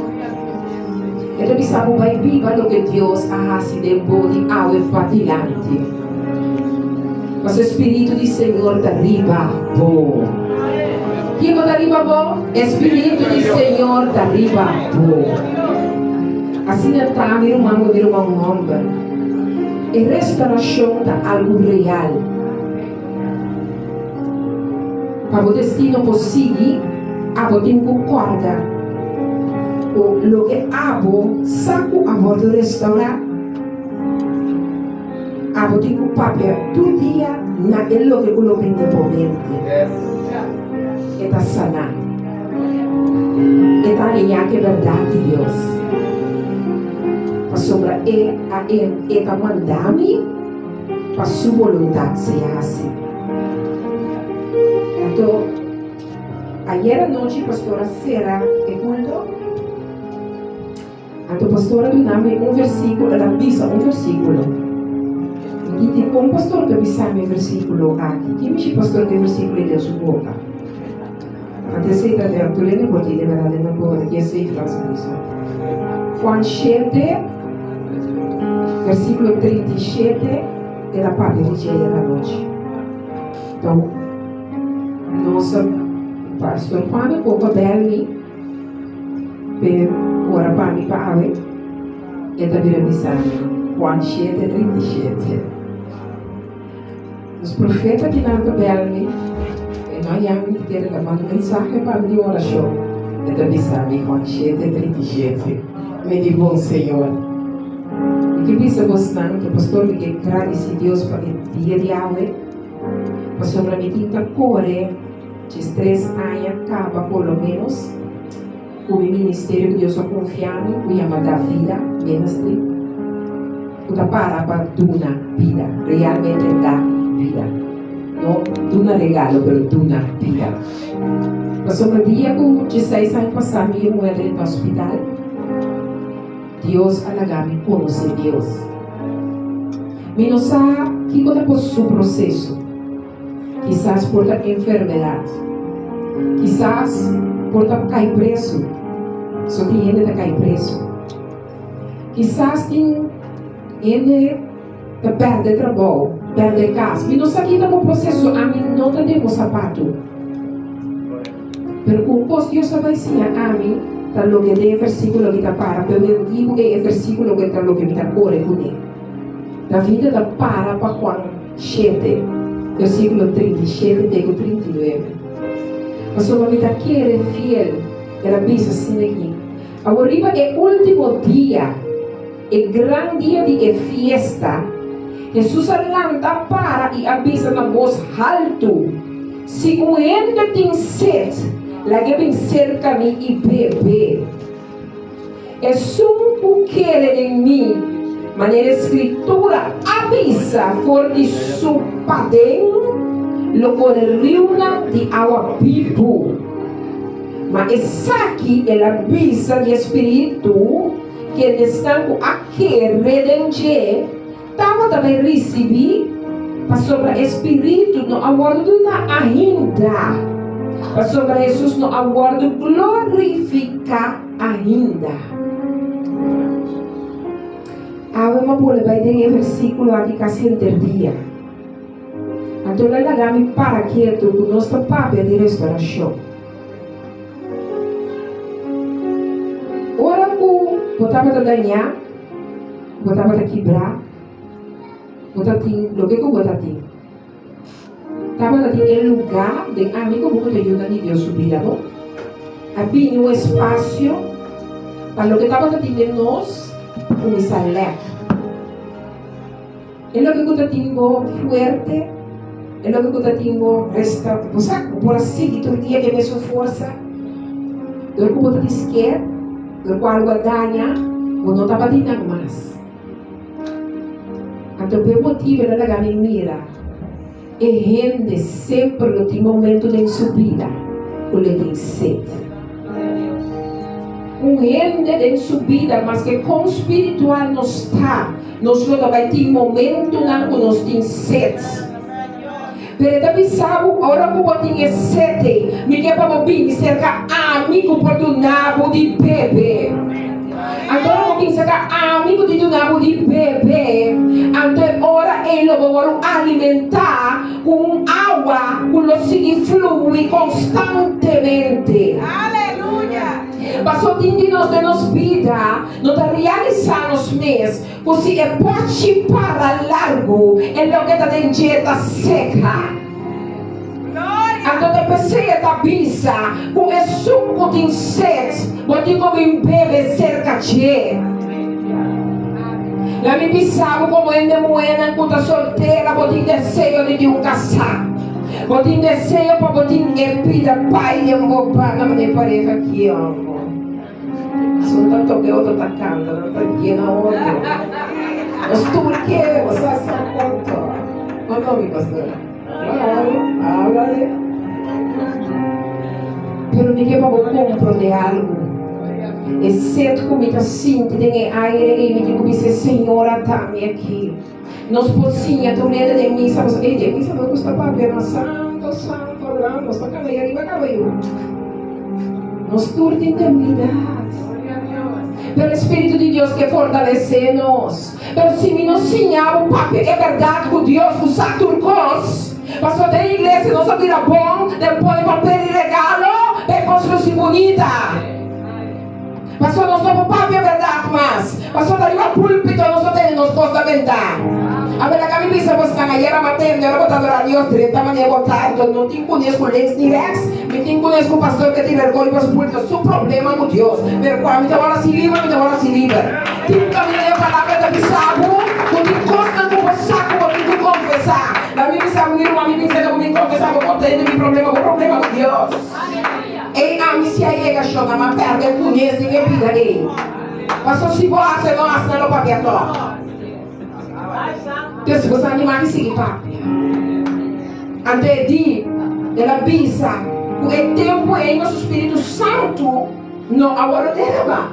Speaker 3: Então, bisabo vai viva do que Deus hace de body ao patilante. Mas o Espírito do Senhor derriba bo. Quem derriba bo? Espírito do Senhor derriba bo. Assim está, meu irmão, homem. E restauração da algo real. Para o destino possível, a botim corda. O lo que abo saco a bordo restaurar. Abo digo papel tu dia na lo que uno prende momento. Eta sana. Eta alinhar que verdade de Deus. Para sobra a mandar-me para sua vontade se assim. Então, ayer à noite, pastora Sera e culto. A pastora dá-me versículo, ela avisa versículo. E diz, como pastor que avisa-me versículo aqui? Quem me pastor que versículo de sua boca? Até sei que a altura não pode de verdade, não pode, que sei frase disso. Juan 7, versículo 37, é a parte de dia da noite. Então, nossa pastor Juan, pouco bem, ora para mim para ave e também avisando Juan 7:37. Os profetas que não bem e nós vamos ter uma mensagem para a oração e também avisando Juan 7:37. Me diz bom Senhor e que bisa gostando que pastor que agradece Deus para o dia de ave Pastor, para mí tinta core, de 3 años acaba por lo menos, con mi ministerio que Dios ha confiado en mí, llama da vida, ministry. Uta para duna vida, realmente da vida. No duna regalo, pero duna vida. Pastor, para día que 16 años pasado, yo muero en el hospital. Dios alagame conocer Dios. Me no sabe que quando por su processo, quizás por la enfermedad, quizás por cair preso, só tem gente que cai preso, quizás tem gente que perde trabalho, perde casa. Me não sabe que no processo a mim não temos sapato, pero com o Deus vai ensinar a mim. Tal lo que de versículo que está para, pero eu digo que é versículo que tal lo que me está corre com ele. Na vida está para Juan 7, versículo 37 e 39. Mas o me está querer fiel, era bisa assim aqui. Agora é o último dia, é grande dia de fiesta. Jesus alanta para e avisa na voz alto. Se um ainda tem sede, lagi bem cerca me e bebe. É um que em mim, maneira escritura avisa for de su padem, lo corriuna de água vivo. Mas essa aqui é a avisa de espírito que estão aqui redente, estava também receber, mas sobre espírito não aguardo ainda. Mas sobre Jesus não aguardo glorificar ainda. Agora vamos vai ter um versículo aqui que se entendia. Então ela lagami para quieto com nosso papo de restauração. Ora que botava a ganhar, botava a quebrar, botava o que botava estava naquele lugar de amigo que te ajuda a Deus subir a havia um espaço para o que estava de nós começar a ler. É o que eu tenho forte, é o que eu tenho resta, por assim que dia que me sua força, do que eu te esquer, do qual eu ganha, eu não estava de nada mais. Então, pelo motivo, ela ganha mira. E gente sempre no tem momento de subida, quando tem sede. Gente de subida, mas que com espiritual não está, nós vai ter momento na que nós tem sede. Pero também sabe, agora que eu tenho sede, me quer para vir cerca amigo por do nabo de bebê. Agora eu penso que amigo de do nabo de bebê, então ora ele vai alimentar com água, com o que flui constantemente.
Speaker 4: Aleluia!
Speaker 3: Passou de nós vida, não está realizando os meses, porque é pode para largo, é o que está de dieta seca. Então eu pensei a tabisa, com o suco de sede, vou te comer bebê cerca de. La mi pensavo como en demuena, cuando soltera, botín deseo de un casar. Botín deseo para botín pida pai de un bopa, no me pareja aquí, amor. Son tanto que otro está cantando, no está lleno otro. Los turqueos, hasta cuánto. ¿Cuánto, mi pastora? Háblale. Pero me lleva a compro de algo. E cedo comigo assim, tem aire e me digo, Senhora, tá-me aqui. Nós pocinha, tu lembra de mim, sabe? E de mim, sabe, custa para ver, santo, santo, orando, nós toca aí, arriba, cabelo. Nós tudo em intimidade. Pelo Espírito de Deus que fortalece-nos. Pero se me nos ensinava o papel, é verdade que Deus usa turcos. Pastor da igreja, não sabia bom, depois papel e regalo, é construção bonita. Pastor, nós somos papo, é verdade, mas pastor, daí o púlpito, nós não temos costa verdade. A verdade, a minha missa, você está aí, era matando, era botando a Deus, treta, mas eu botado, não tenho conheço com leis nem rex, me tenho conheço com o pastor que tem vergonha para o púlpito, seu problema com Deus. Pero quando me dá hora se livra, Tem um caminho de palavra da bisabo, não tem costa com o saco, não tem como confessar. A minha missa, a minha missa, Dios. E a mim se aí a chama, mas perde conhece ninguém pida aí. Mas se você não acha não para ver só. Deus você animar que siga papi. Ante di ela bisa, o tempo em nosso Espírito Santo não agora derrama.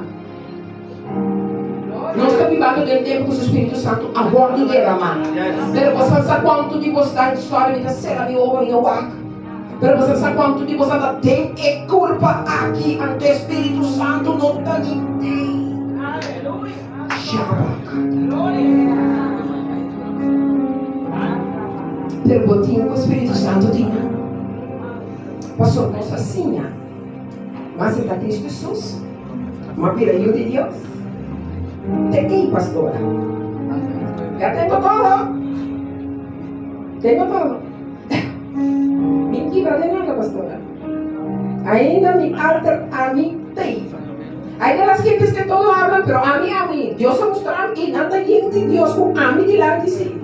Speaker 3: Nós estamos vivendo do tempo que o Espírito Santo agora derrama. Pero você sabe quanto de você está de história de ser a minha obra e o pero você sabe quanto de você tem e culpa aqui ante o Espírito Santo não está ninguém. Pero botinho o Espírito Santo tinha. Passou nossa sinha. Mas está Cristo Jesus. Uma piranha de Deus. Tem pastora. Já tenho todo. Tenho todo. Mentira de nada, pastora. Ainda me alter a mim tem. Hay de las gentes que todo hablan, pero a mí. Dios se mostrará que nada gente Dios con a mí delante sí.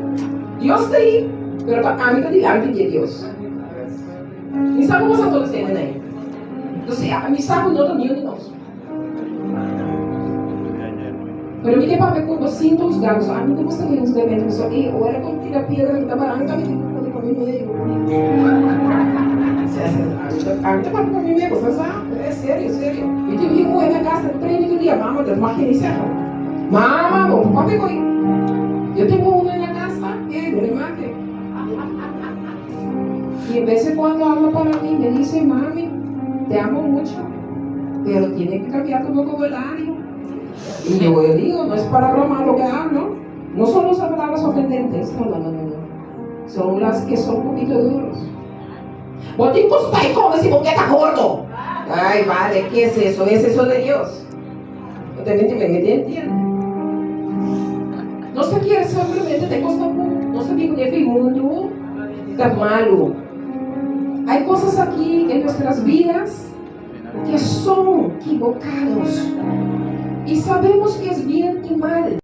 Speaker 3: Dios está ahí, pero a mí delante de Dios. E sabe como todos entendem, né? Então, a mim sabe não também de nós. Pero me para ver com os sintomas gagos. A mim temos também uns elementos só que ou era com terapia da minha barranca, me digo para mim meio. A mim para mim meio, você sabe? É sério. E tem que ir na casa do treino do dia, mama, das máquinas mama, vou para pegar. Eu tenho uma na casa, ele mate. Y de vez en cuando habla para mí, me dice, mami, te amo mucho, pero tiene que cambiar tu vocabulario. Y yo le digo, no es para broma lo que hablo, no son las palabras ofendentes, no. Son las que son un poquito duros. Botico está y come si porque está gordo. Ay, vale, ¿qué es eso? Es eso de Dios. ¿Me entiendes? No se quiere simplemente te costa no se vive en el mundo, está malo. Hay cosas aquí en nuestras vidas que son equivocados y sabemos que es bien y mal.